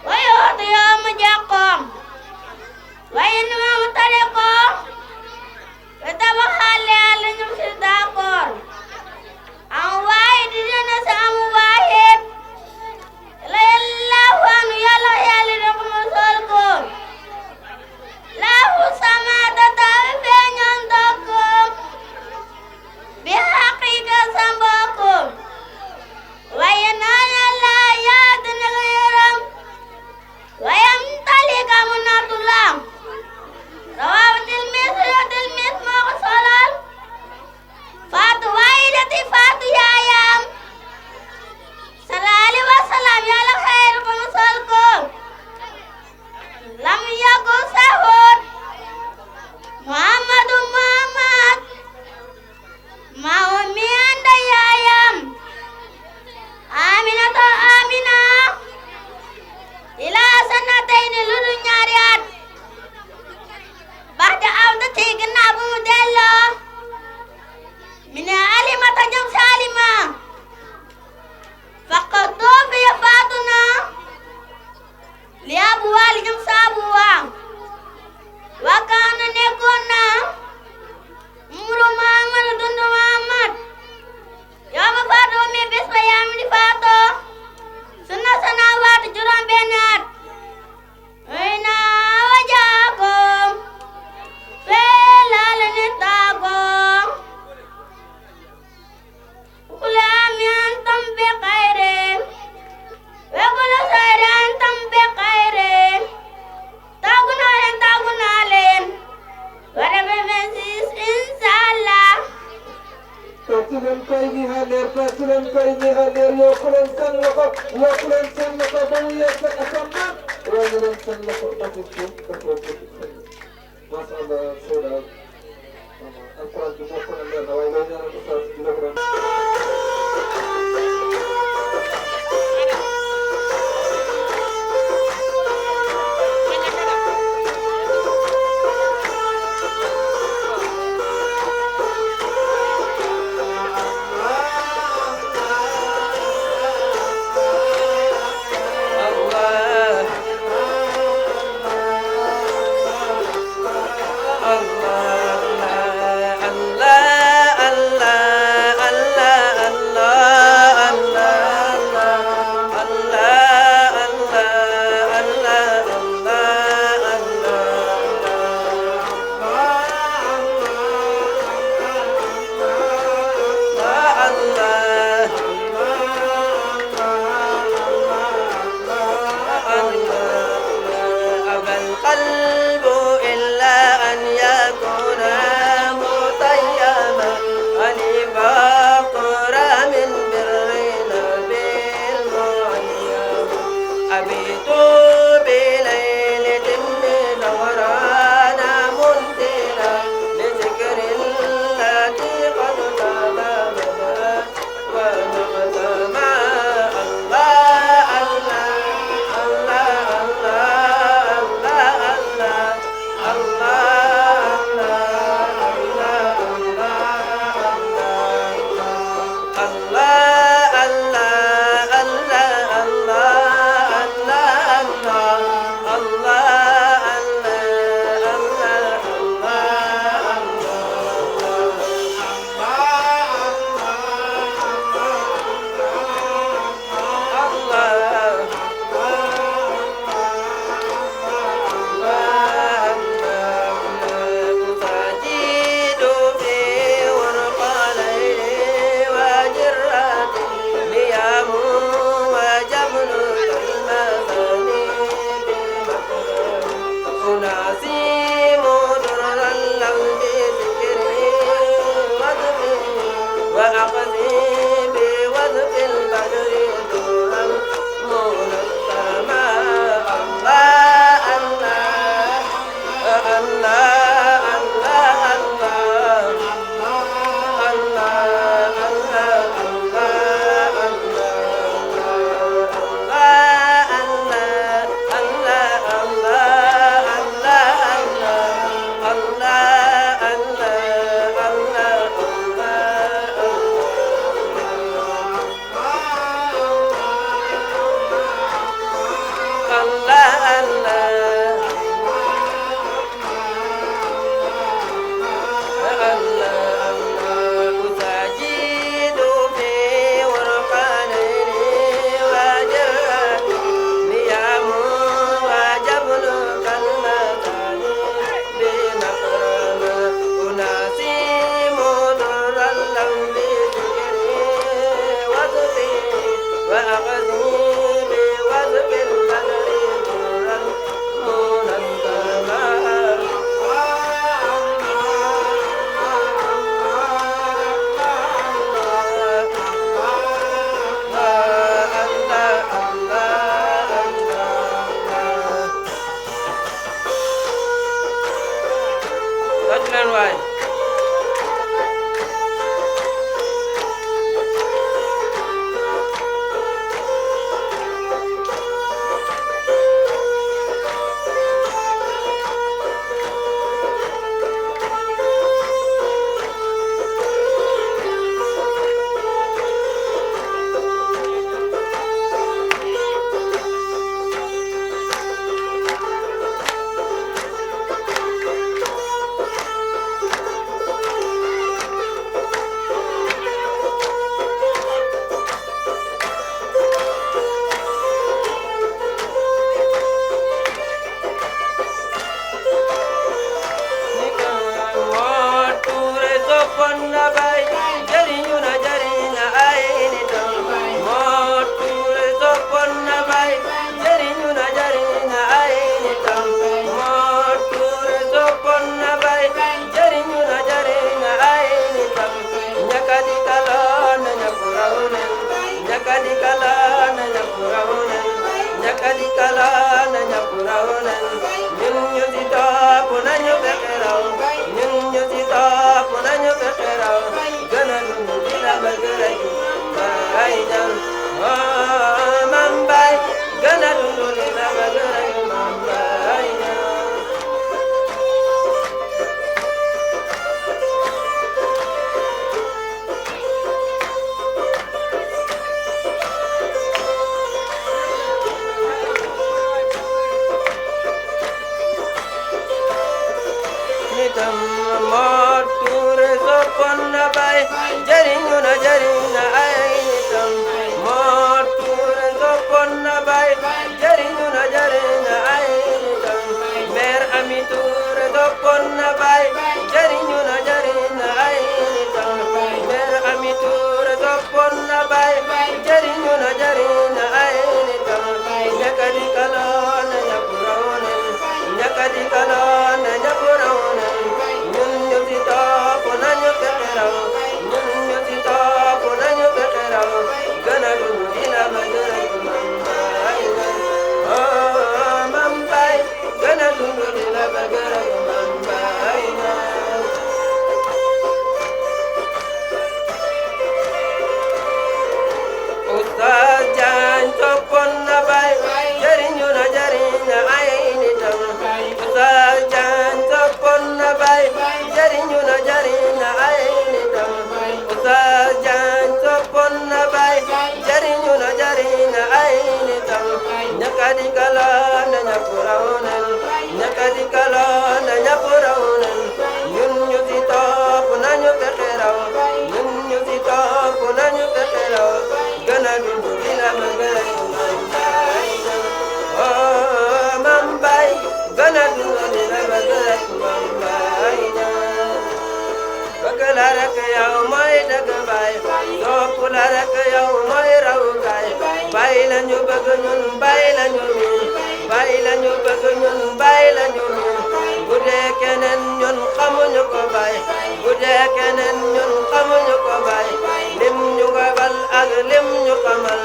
ويؤتي يوم جاكم وإنما مطلقوا وتبخل على نفس الداكور أن واحد جنس أم واحد لا الله أن يلا يلدكم سلكم له سماء تتابعين عندكم بحقيقة سنبكم وينال الله يأذن غيرهم ويمتلك منات الله رواه التلميذ مغسلا فات واحدة فات يايام صلى الله وسلم على خيركم وسلكم لم يكن سهود محمد ما أمي عند يايام آمنة إلى سنتين للنياريات بعد عودتي كنا أبو مدلو من علمة جم سالمة فقد توفي فاتنا لأبوال جم سابوا وكان نكونا مرو محمد دند محمد يوم فاتو من بسم يوم فاتو سنة سنوات جرام بينات وينا وجاكم فلا لنتاكم كل عام أنتم بخير وكل خير أنتم بخير تاغنا لين وربنا إن شاء الله President Kaini Hadir, President Kaini Hadir, Yokulen San Loko, Yokulen San Loko, Bani Yasak Asamman, Yokulen San Loko, Takut, Takut, Masalah, Soda, ñaan bi bokk na leer na waaye lay ñaanal oustaz di la ko doon Ñun ñu ci topp nañu fekk raw ñun ñu ci topp nañu fekk fexe raw gën a dund di la bëgg rek Baay Ñas Maam Baay gën a dund di la bëgg rek Maam Baay Ñas nitam Mor Touré soppoon na Baay jariñu na ay nitam Mor Touré soppoon na Baay jariñu na ay nitam Mère Ami Touré soppoon na Baay jariñu na ay nitam Mère Ami Touré soppoon na Baay jariñu na ay nitam ñaka di kaloon ñëpp raw nañ ñaka di kaloon ñëpp raw nañ ñun ñu ci topp nañu fexe raw ñun ñu ci topp nañu fexe raw gën a dund dina ma gërëm Maam Baay gën a dund dina ma gërëm Maam Baay Oustaz Jaañ toppoon na Baay jariñu na ay nitam Oustaz Jaañ toppoon na Baay jariñu na ay nitam Oustaz Jaañ toppoon na Baay jariñu na ay nitam ñaka di kaloon ñëpp raw nañ ñaka di kaloon ñëpp raw nañ ñun ñu ci topp nañu fexe raw ñun ñu ci topp nañu fexe raw gën a dund dina ma gërëm Maam Baay gën a dund dina ma gërëm Maam Baay bëgg la rek yow mooy dëgg Baay topp la rek yow mooy raw gaay Baay la ñu bëgg ñun Baay la ñu miin Baay la ñu bëgg ñun Baay la ñu miin bu dee keneen ñun xamuñu ko Baay bu dee keneen ñun xamuñu ko Baay lim ñu gabal ak lim ñu xamal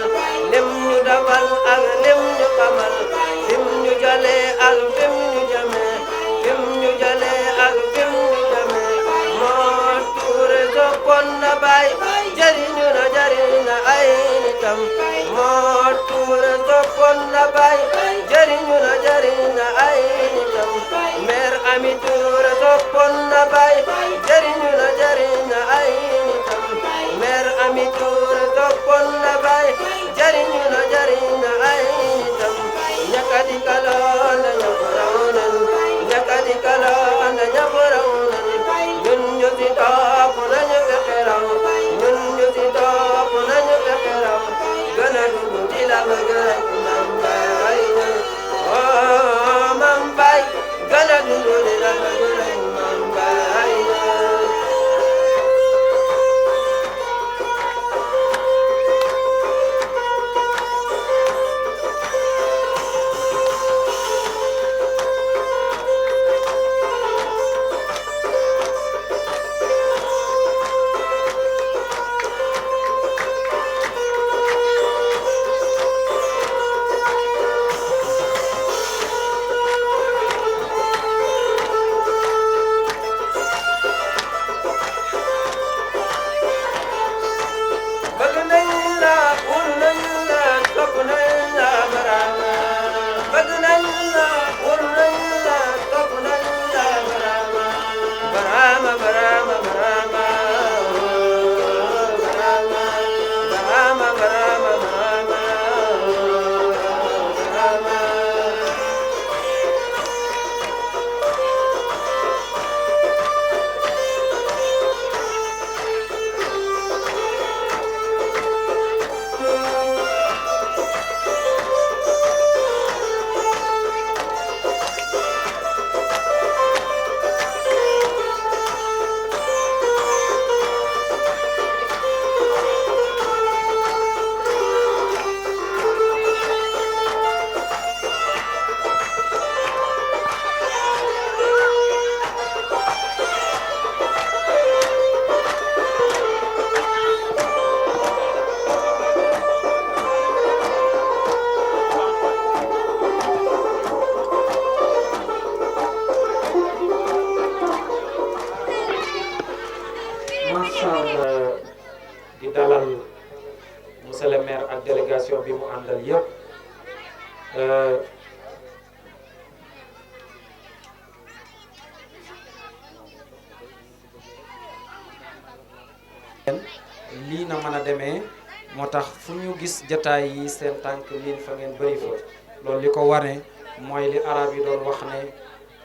lim ñu dabal ak lim ñu xamal lim ñu jale ak fim ñu jame fim ñu jale ak fim ñu jame Mor Touré soppoon na Baay jariñu na ay nitam Mor Touré soppoon na Baay jariñu na ay nitam Mère Ami Touré soppoon na Baay jariñu na ay lii na mën a demee moo tax fu ñu gis jataay yi seen tànk miin fa ngeen bëri fa loolu li ko wane mooy li arab yi doon wax ne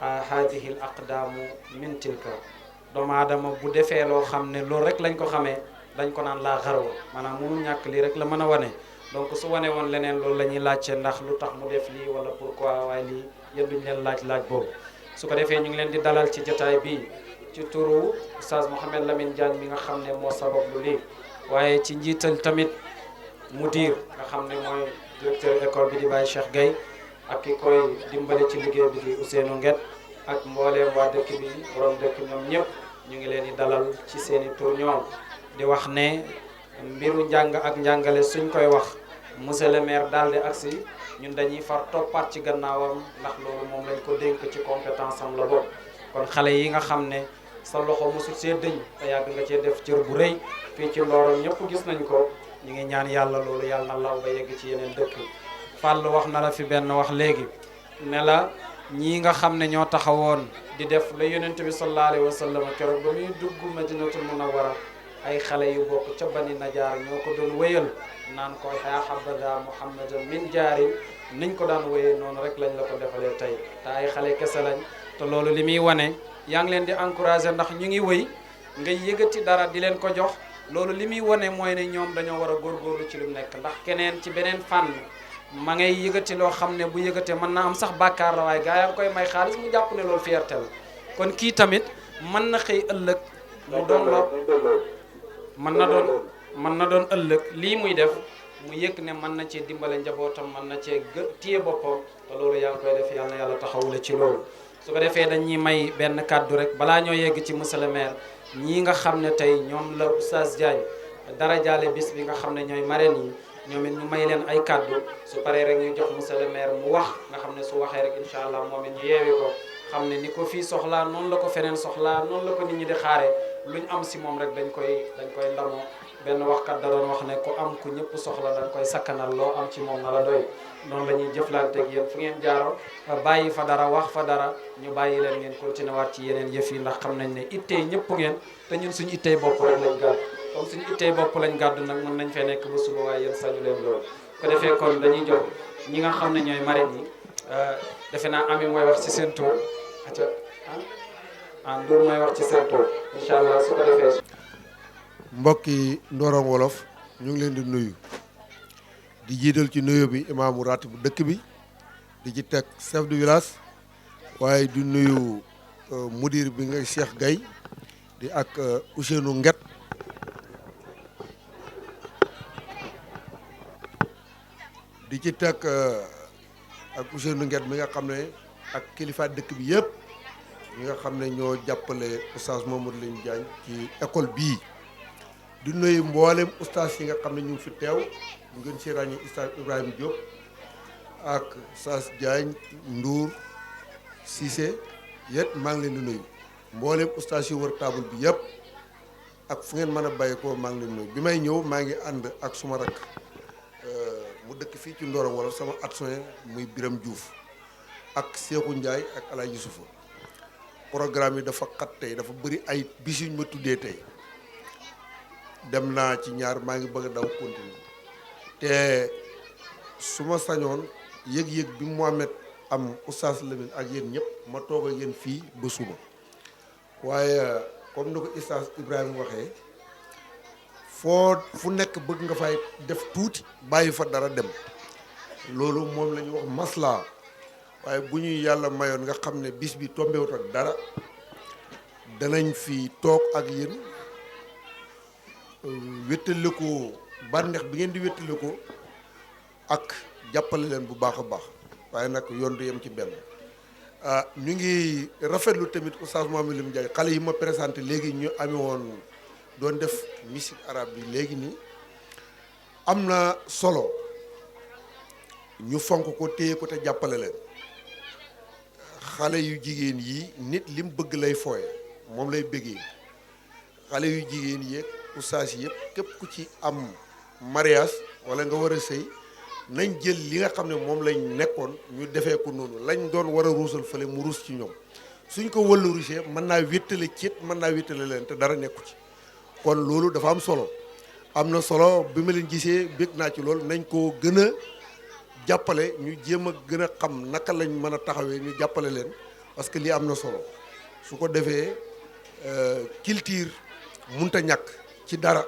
haadihi l aqdaamu min tilka doomu aadama bu defee loo xam ne loolu rek lañ ko xamee dañ ko naan laa xarwa maanaam mënul ñàkk lii rek la mën a wane donc su wane woon leneen loolu la ñuy laajte ndax lu tax mu def lii wala pourquoi waaye lii yéen duñ leen laaj boobu su ko defee ñu ngi leen di dalal ci jataay bii ci turu Oustaz Mouhamed Lamine Diagne mi nga xam ne moo sabab lu lii waaye ci njiital tamit mudir nga xam ne mooy directeur école bi di Baye Cheikh Gueye ak ki koy dimbale ci liggéey bi di Ousseynou Nguet ak mbooleem waa dëkk bi borom dëkk ñoom ñëpp ñu ngi leen di dalal ci seeni tur ñoom di wax ne mbiru njàng ak njàngale suñ koy wax monsieur le maire daal di agsi ñun dañuy far toppaat ci gannaawam ndax loolu moom lañ ko dénk ci compétence am la bokk kon xale yi nga xam ne sa loxo mosul see dëñ te yàgg nga cee def cër bu rëy fii ci Ndorong ñëpp gis nañ ko ñu ngi ñaan yàlla loolu yàlla na law ba yegg ci yeneen dëkk Fall wax na la fi benn wax léegi ne la ñii nga xam ne ñoo taxawoon di def la yonent bi sallallahu alayhi wa sallam keroog ba muy dugg Madinatul Munawwara ay xale yu bokk ca Bani Najaar ñoo ko doon wéyal naan ko yaa habada Muhammadan min jaarin niñ ko daan wéyee noonu rek lañ la ko defalee tey te ay xale kese lañ te loolu li muy wane yaa ngi leen di encouragé ndax ñu ngi wéy ngay yëgati dara di leen ko jox loolu li muy wane mooy ne ñoom dañoo war a góorgóorlu ci lu nekk ndax keneen ci beneen fànn ma ngay yëgati loo xam ne bu yëgatee mën naa am sax bàkkaar la waaye gaa yaa ngi koy may xaalis mu jàpp ne loolu fierté la kon kii tamit mën na xëy ëllëg mu doon loo mën na doon ëllëg lii muy def mu yëg ne mën na cee dimbale njabootam mën na cee téye boppam te loolu yaa ngi koy def yàlla na yàlla taxawule ci loolu su ko defee dañuy may benn kàddu rek balaa ñoo yegg ci monsieur le maire ñii nga xam ne tey ñoom la Oustaz Diagne dara jaale bis bi nga xam ne ñooy marraines yi ñoom it ñu may leen ay kàddu su paree rek ñu jox monsieur le maire mu wax nga xam ne su waxee rek incha allah moom it ñu yeewi ko xam ne ni ko fii soxlaa noonu la ko feneen soxlaa noonu la ko nit ñi di xaare luñ am si moom rek dañ koy ndamoo benn waxkat da doon wax ne ku am ku ñëpp soxla dañ koy sakkanal loo am ci moom na la doy noonu la ñuy jëflanteeg yéen fu ngeen jaaro bàyyi fa dara wax fa dara ñu bàyyi leen ngeen continuer waat ci yeneen yëf yi ndax xam nañ ne ittey ñëpp ngeen te ñun suñu ittey bopp rek lañ gàddu comme suñu ittey bopp lañ gàddu nag mën nañ fee nekk ba suba waaye yéen sañu leen loolu ko defee kon dañuy jox ñi nga xam ne ñooy marraines yi defe naa ami mooy wax ci seen tour aca Ndour mooy wax ci seen tour incha allah su ko defee mbokki Ndorong Wolof ñu ngi leen di nuyu di jiital ci nuyu bi imaamu ratib bu dëkk bi di ci teg chef de village waaye di nuyu mudir bi nga Cheikh Gueye di ak Ousseynou Nguet di ci teg ak Ousseynou Nguet mi nga xam ne ak kilifa dëkk bi yëpp ñi nga xam ne ñoo jàppale Oustaz Mamadou Lamine Diagne ci école bii di nuyu mboolem oustaz yi nga xam ne ñu ngi fi teew ñu ngeen si ràññee oustaz Ibrahima Diop ak oustaz Diagne Ndour Cissé yëpp maa ngi leen di nuyu mboolem oustaz yi wër table bi yëpp ak fu ngeen mën a bàyyi ko maa ngi leen di nuyu bi may ñëw maa ngi ànd ak suma rakk mu dëkk fii ci Ndorong wala sama adjoint muy Biram Diouf ak Cheikhou Ndiaye ak El Hadj Youssoufa programme yi dafa xat tey dafa bëri ay bis yu ñu ma tuddee tey. dem naa ci ñaar maa ngi bëgg a daw continuer te su ma sañoon yëg-yëg bi Mohamed am Oustaz Lamine ak yéen ñëpp ma toog ak yéen fii ba suba waaye comme ni ko Oustaz Ibrahima waxee fu nekk bëgg nga fay def tuuti bàyyi fa dara dem loolu moom la ñuy wax maslaa waaye bu ñuy yàlla mayoon nga xam ne bis bi tombewut ak dara danañ fi toog ak yéen wéttaliko bànneex bi ngeen di wéttaliko ak jàppale leen bu baax a baax waaye nag yoon du yem ci benn ñu ngi rafetlu tamit Oustaz Mamadou Lamine Diagne xale yi ma présenté léegi ñu amee woon doon def musique arabe bi léegi nii am na solo ñu fonk ko téye ko te jàppale leen xale yu jigéen yi nit lim bëgg lay fooye moom lay bëggee xale yu jigéen yeeg oustaz yëpp képp ku ci am mariage wala nga war a sëy nañ jël li nga xam ne moom lañ nekkoon ñu defee ko noonu lañ doon war a ruusal fële mu ruus ci ñoom suñ ko wëllurisee mën naa wéttale ciit mën naa wéttale leen te dara nekku ci kon loolu dafa am solo am na solo bi ma leen gisee bég naa ci loolu nañ ko gën a jàppale ñu jéem a gën a xam naka lañ mën a taxawee ñu jàppale leen parce que lii am na solo su ko defee culture munta ñàkk ci dara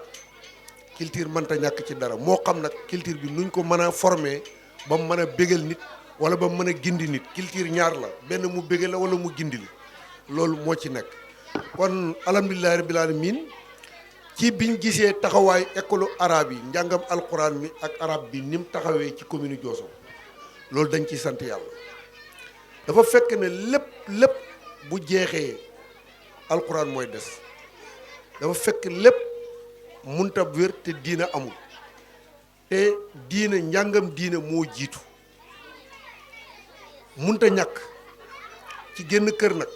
culture mënta ñàkk ci dara moo xam nag culture bi nuñ ko mën a former ba mu mën a bégal nit wala ba mu mën a gindi nit culture ñaar la benn mu bégal la wala mu gindi la loolu moo ci nekk kon alhamdulillahi rabbil alamin ci biñ gisee taxawaay école arabe yi njàngam alquran mi ak arabe bi ni mu taxawee ci commune Diosso loolu dañ ciy sant yàlla dafa fekk ne lépp bu jeexee alquran mooy des dafa fekk lépp munta wér te diina amul te diina njàngam diina moo jiitu munta ñàkk ci génn kër nag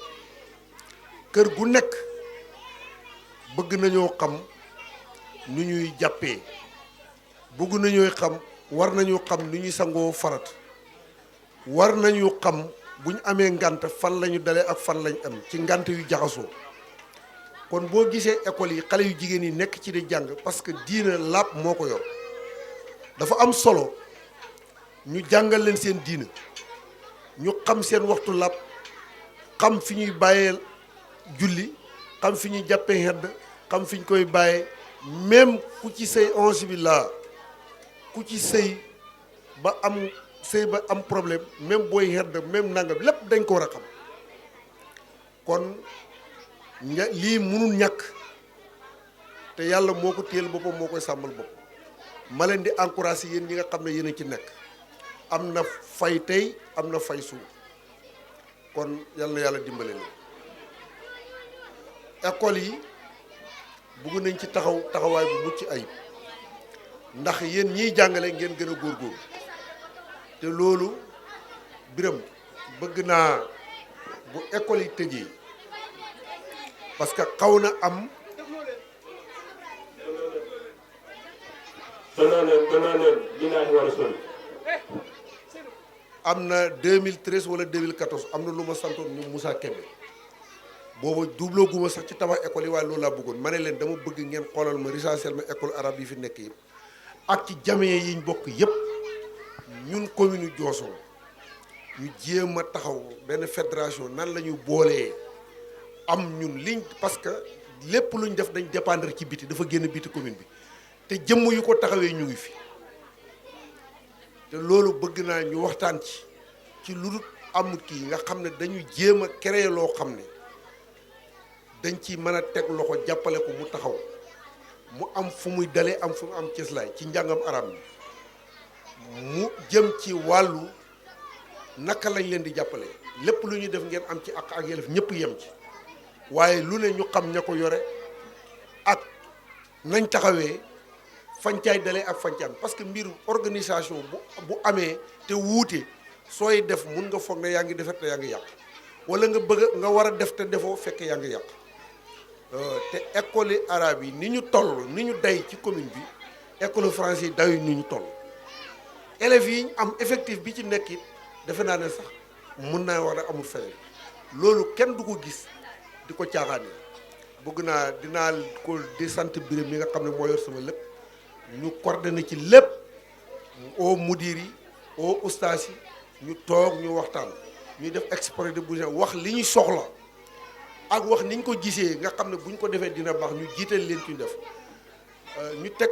kër gu nekk bëgg nañoo xam nu ñuy jàppee bëgg nañoo xam war nañu xam nu ñuy sangoo farat war nañu xam bu ñu amee ngant fan lañu dalee ak fan lañ am ci ngant yu jaxasoo kon boo gisee école yi xale yu jigéen yi nekk ci di jàng parce que diina laab moo ko yor dafa am solo ñu jàngal leen seen diina ñu xam seen waxtu laab xam fi ñuy bàyyee julli xam fi ñuy jàppee xedd xam fi ñu koy bàyyee même ku ci sëy onze bi laa ku ci sëy ba am problème même booy xedd même nangam lépp dañ ko war a xam kon lii mënul ñàkk te yàlla moo ko téyel boppam moo koy sàmmal bopp ma leen di encouragé yéen ñi nga xam ne yéen a ci nekk am na fay tey am na fay suuf kon yal na yàlla dimbale leen école yi bugg nañ ci taxawaay bu mucc ayib ndax yéen ñiy jàngale ngeen gën a góorgóorlu te loolu biram bëgg naa bu école yi tëjee parce que xaw na am am na 2013 wala 2014 am na lu ma santoon ñu Moussa Kébé booba doubloo guma sax ci tabax école yi waaye loolu laa bëggoon ma ne leen dama bëgg ngeen xoolal ma recensel ma école arabe yi fi nekk yëpp ak ci jamee yiñ bokk yëpp ñun commune Diosso ñu jéem a taxaw benn fédération nan la ñu boolee am ñun liñ parce que lépp luñ def dañ dépendre ci biti dafa génn biti commune bi te jëmm yu ko taxawee ñu ngi fi te loolu bëgg naa ñu waxtaan ci lu dul amut kii nga xam ne dañu jéem a créer loo xam ne dañ ci mën a teg loxo jàppale ko mu taxaw mu am fu muy dalee am fu mu am cëslaay ci njàngam arab mi mu jëm ci wàllu naka lañ leen di jàppale lépp lu ñuy def ngeen am ci ak yelef ñëpp yem ci waaye lu ne ñu xam ña ko yore ak nañ taxawee fancaay dalee ak fancaam parce que mbir organisation bu amee te wuute sooy def mun nga foog ne yaa ngi defar te yaa ngi yàq wala nga bëgg nga war a def te defoo fekk yaa ngi yàq te école yi arabe yi ni ñu toll ni ñu day ci commune bi école français yi dayu ni ñu toll élèves yi am effectif bi ci nekk it defe naa ne sax mun naa war a amul feneen loolu kenn du ko gis di ko caaxaane bëgg naa dinaa ko di sant Birame mi nga xam ne moo yor sama lépp ñu coordonné ci lépp au mudir yi au ustaas yi ñu toog ñu waxtaan ñuy def exposé de besoin wax li ñu soxla ak wax ni ñu ko gisee nga xam ne bu ñu ko defee dina baax ñu jiital leen ci def ñu teg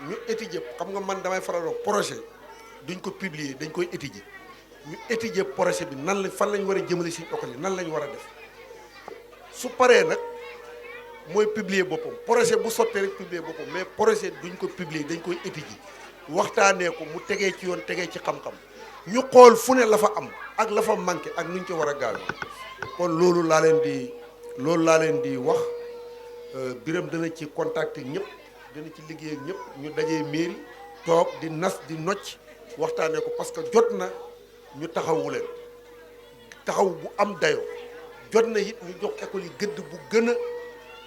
ñu étudier xam nga man damay faral projet duñ ko publier dañ koy étudier ñu étudier projet bi nan la fan lañ war a jëmale si école yi nan lañ war a def su paree nag mooy publier boppam projet bu sottee rek publier boppam mais projet duñ ko publier dañ koy étudier waxtaanee ko mu tegee ci yoon tegee ci xam-xam ñu xool fu ne la fa am ak la fa manqué ak nuñ ko war a gaaw kon loolu laa leen di wax Birame dana ci contacter ñëpp dana ci liggéey ak ñëpp ñu dajee mairie toog di nas di nocc waxtaanee ko parce que jot na ñu taxawu leen taxaw bu am dayoo jot na it ñu jox école yi gëdd bu gën a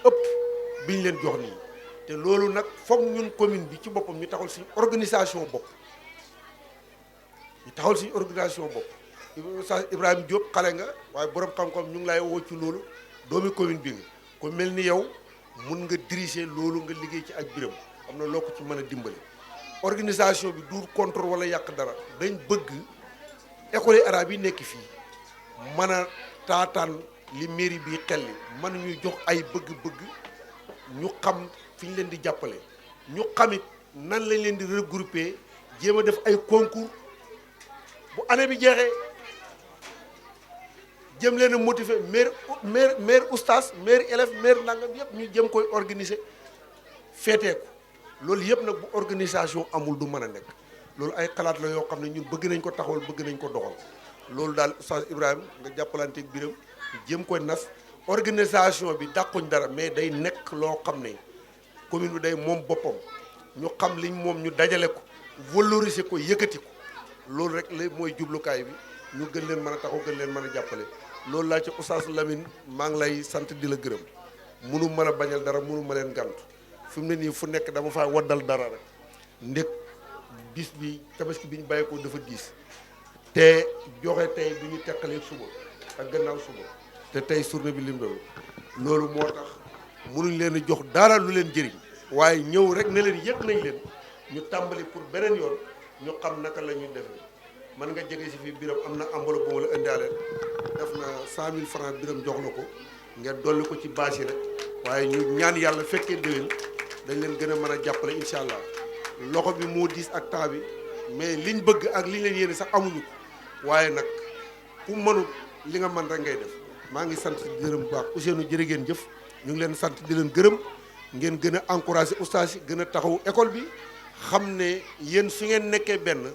ëpp bi ñu leen jox nii te loolu nag foog ñun commune bi ci boppam ñu taxawal suñu organisation bopp taxawal suñu organisation bopp Oustaz Ibrahima Diop xale nga waaye borom xam-xam ñu ngi lay woo ci loolu doomi commune bi nga ko mel ni yow mun nga diriger loolu nga liggéey ci ak biram am na loo ko ci mën a dimbali organisation bi du contre wala yàq dara dañ bëgg école arabe yi nekk fii mën a taataan li mairie bi xel li mën ñuy jox ay bëgg-bëgg ñu xam fi ñu leen di jàppale ñu xamit nan lañ leen di regrouper jéem a def ay concours bu année bi jeexee jëm leen a motiver maire oustaz maire élève maire nangam yëpp ñu jëm koy organiser féetee ko loolu yëpp nag bu organisation amul du mën a nekk loolu ay xalaat la yoo xam ne ñun bëgg nañ ko taxawal bëgg nañ ko doxal loolu daal oustaz Ibrahima nga jàppalanteeg biram jëm koy nas organisation bi dàquñ dara mais day nekk loo xam ne commune bi day moom boppam ñu xam liñ moom ñu dajale ko valoriser ko yëkkati ko loolu rek la mooy jublukaay bi ñu gën leen mën a taxaw gën leen mën a jàppale loolu laa ci oustaz Lamine maa ngi lay sant di la gërëm munu mën a bañal dara munu ma leen gàntu fi mu ne nii fu nekk dama faa waddal dara rek ndég bis bi tabaski bi ñu bàyyi ko dafa diis te joxe tey bi ñu teqalee suba ak gannaaw suba te tey journée bi lim doon loolu moo tax munuñ leen a jox dara lu leen jëriñ waaye ñëw rek ne leen yëg nañ leen ñu tàmbali pour beneen yoon ñu xam naka la ñuy defee man nga jege si fii biram am na enveloppe bu ma la indaaleen def na 100 000 francs biram jox la ko ngeen dolli ko ci bâche yi rek waaye ñu ñaan yàlla fekkee déwén dañ leen gën a mën a jàppale incha allah loxo bi moo diis ak temps bi mais liñ bëgg ak liñ leen yéene sax amuñu ko waaye nag ku mënut li nga mën rek ngay def maa ngi sant di gërëm bu baax Ousseynou jërë ngeen jëf ñu ngi leen sant di leen gërëm ngeen gën a encouragé oustaz yi gën a taxaw école bi xam ne yéen su ngeen nekkee benn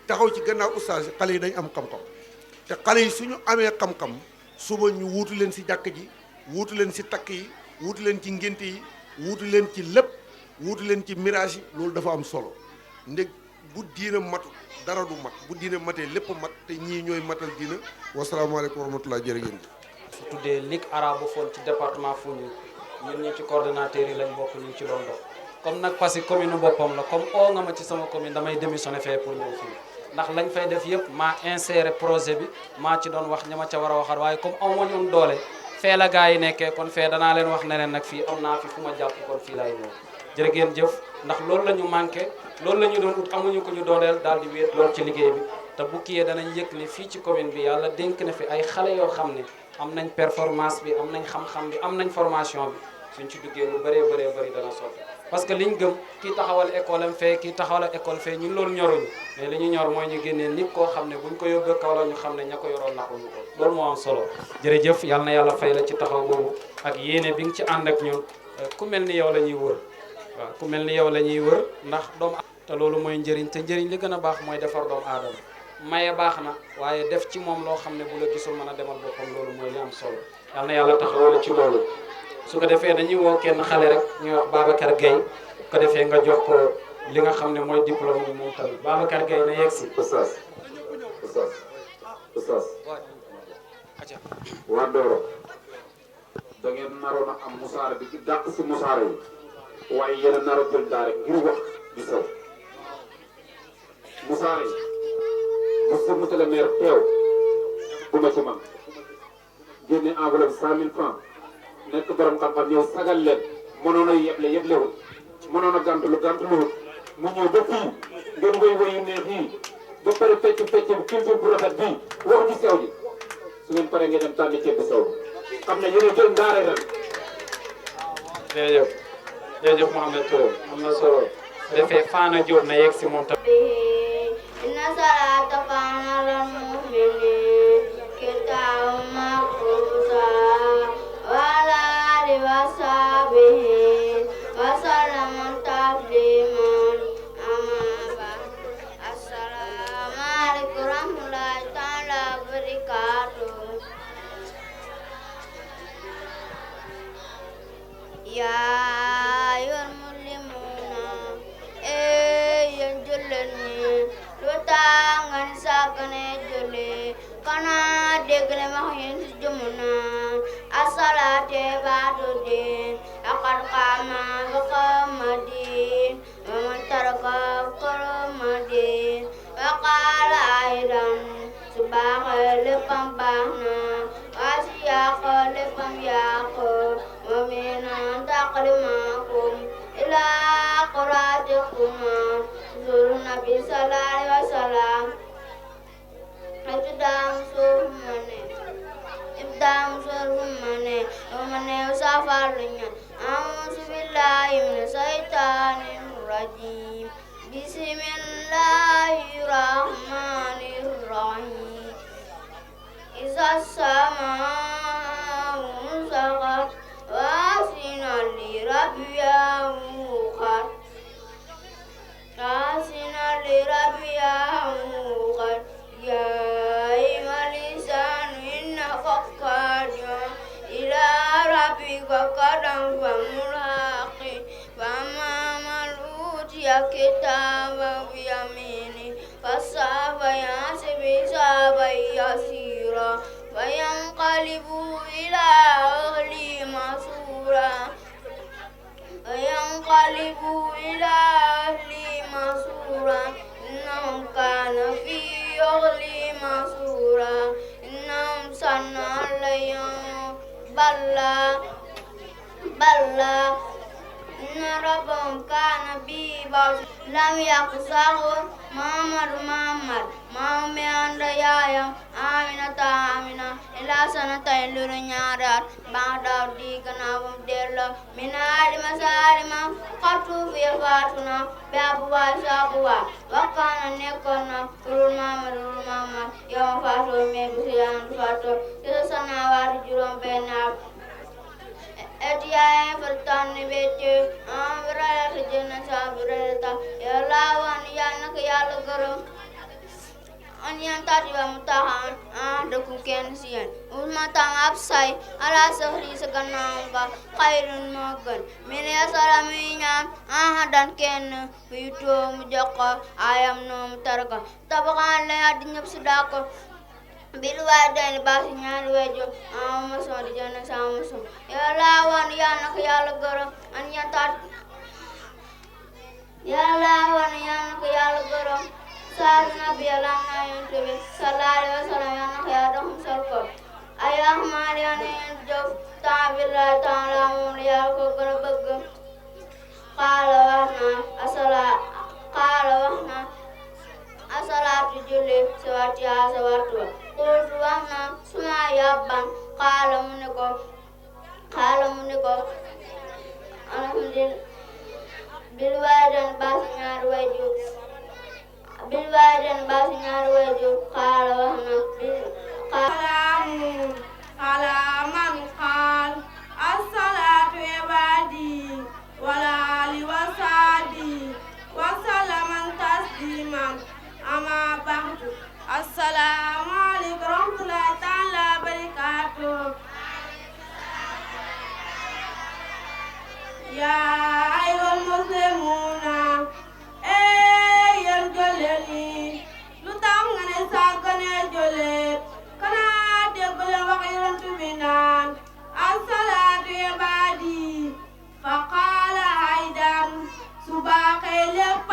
taxaw ci gannaaw oustaz yi xale yi dañ am xam-xam te xale yi suñu amee xam-xam suba ñu wuutu leen si jàkk ji wuutu leen si takk yi wuutu leen ci ngénte yi wuutu leen ci lépp wuutu leen ci mirage yi loolu dafa am solo ndég bu diina matu dara du mat bu diina matee lépp mat te ñii ñooy matal diina wasalaamaaleykum wa rahmatulah jërë ngeen su tuddee Ligue arabophone ci département Foundiougne ñun ñi ci coordonnateur yi lañ bokk ñu ci doon dox comme nag parce que commune boppam la comme oo nga ma ci sama commune damay démissionné fee pour ñëw fii ndax lañ fay def yëpp maa inséré projet bi maa ci doon wax ña ma ca war a waxal waaye comme aw ma ñoon doole fee la gars yi nekkee kon fee danaa leen wax ne leen nag fii am naa fi fu ma jàpp kon fii laay ñëw jërë ngeen jëf ndax loolu la ñu manqué loolu la ñu doon ut amuñu ko ñu dooleel daal di wéet loolu ci liggéey bi te bu kiyee danañ yëg ni fii ci commune bi yàlla dénk na fi ay xale yoo xam ne am nañ performance bi am nañ xam-xam bi am nañ formation bi suñ ci duggee lu bëree bëri dana sotti parce que liñ gëm kii taxawal école am fee kii taxawal école fee ñun loolu ñoruñu mais li ñu ñor mooy ñu génnee nit koo xam ne buñ ko yóbbee kaw la ñu xam ne ña ko yoroon naxuñu ko loolu moo am solo jërëjëf yal na yàlla fay la ci taxaw boobu ak yéene bi nga ci ànd ak ñun ku mel ni yow la ñuy wër waaw ku mel ni yow la ñuy wër ndax doomu te loolu mooy njëriñ te njëriñ li gën a baax mooy defar doomu aadama maye baax na waaye def ci moom loo xam ne bu la gisul mën a demal boppam loolu mooy li am solo yal na yàlla taxaw la ci loolu su ko defee dañuy woo kenn xale rek ñuy wax Babacar Gueye ko defee nga jox ko li nga xam ne mooy diplôme bi moom tamit Babacar Gueye na yegg si. Oustaz waa Doro da ngeen naroon a am musaare bi ci dàq si musaare yi waaye yéen a nar a jël daa rek ngir wax di sew musaare yi monsieur le maire teew bu ma ci man génne enveloppe 100 000 francs nekk borom xam-xam ñëw sagal leen mënoon a yeblewul mënoon a gàntuluwul mu ñëw ba fii ngeen woy woyu neex yi ba pare fecc culture bu rafet bii wax ji sew ji su ngeen paree ngeen dem tànn ceeb bu sew xam ne yéen a jël ndaare ren. jërëjëf Mouhamed Touré am na solo defee Fana Diop na yegg si moom tamit. inna salata kana lil mu'minin kitaabun mawquuta wa ala alihi wa sahbihi wa sallama tasliman amma ba'd assalamu alaikum wa rahmatullahi ta'ala wa barakatuh ya ayyuhal muslimuna yéen jullit ñi lu tax ngeen sàggane julli kana dégg ne wax yéen si jëmu naan asalaate baatu diin laqad qaama baqama diin wa man taraka qarama diin wa qaala léppam baax na waa si yàq léppam yàq mu'minan taqdimakum ila quratikuma zul nabi sallallahu alaihi wasallam ibdam surmane umane usafalunya a'udzu billahi minash shaitanir rajim bismillahirrahmanirrahim iza samaa'u munshaqat wa sinal lirabbiha muqad ya ayyuhal insanu innaka qadun ila rabbika qadam famulaqi fama man utiya kitabahu biyamini fasawfa yahsabu hisaban yasira fayanqalibu ila ahlihi masrura innahum kana fi ahlihi masrura innahum sanna alayhim balla inna rabbahum kana bi lam yaqsahu Muhammad maame anda yaayam Amina ila sanatayn luru ñaarat ba'da di gannaawam dello min alima salima xatu fi faatuna babuwa sabuwa wakana nekkoon na luru Muhammad yow faatu me bu yan faatu te sanawaati juróom benn etiyaye fartanni becce amrata jenna sabirata yalla wan yanna ko yalla gërëm an yan tati wa mutahan da ku kenn si yéen umatan ab say ala sahri sa gannaaw nga xayrun moo gën min yasalami ñaan dan kenn buy too mu jox ko ayam noomu tarka tabaxaan la addi ñëpp si dako bil waalidayni baasi ñaari waajur mason di jënd sama mason yàlla wan yàlla na ko yàlla gërëm an yantaat yàlla wan yàlla na ko yàlla gërëm saa nabi yàlla na yonent bi sallallahu alayhi wa sallam yàlla na ko yàlla doxum sol ko ay ahmaal yàlla na yéen jëf temps bi la temps la moom la yàlla ko gën a bëgg xaala wax na asalaatu julli si waxtu yaa sa waxtu wa qultu wax na suma yabban xaala mu ne ko alhamdulillah bil waalidayni baasi ñaari waajur xaala wax na salaamun ala man qaal as-salaatu ibaadi wala ali wa saadi wa salaman tasliman ama ba'du assalamu alaykum wa rahmatullahi ta'ala wa barakatuh ya ayyuhal muslimuna yéen jullit yi lu tax nga ne sàggane jullit kana dégg leen wax Yonent bi naan as-salaatu ibaadi fa qaala aydan su baaxee lépp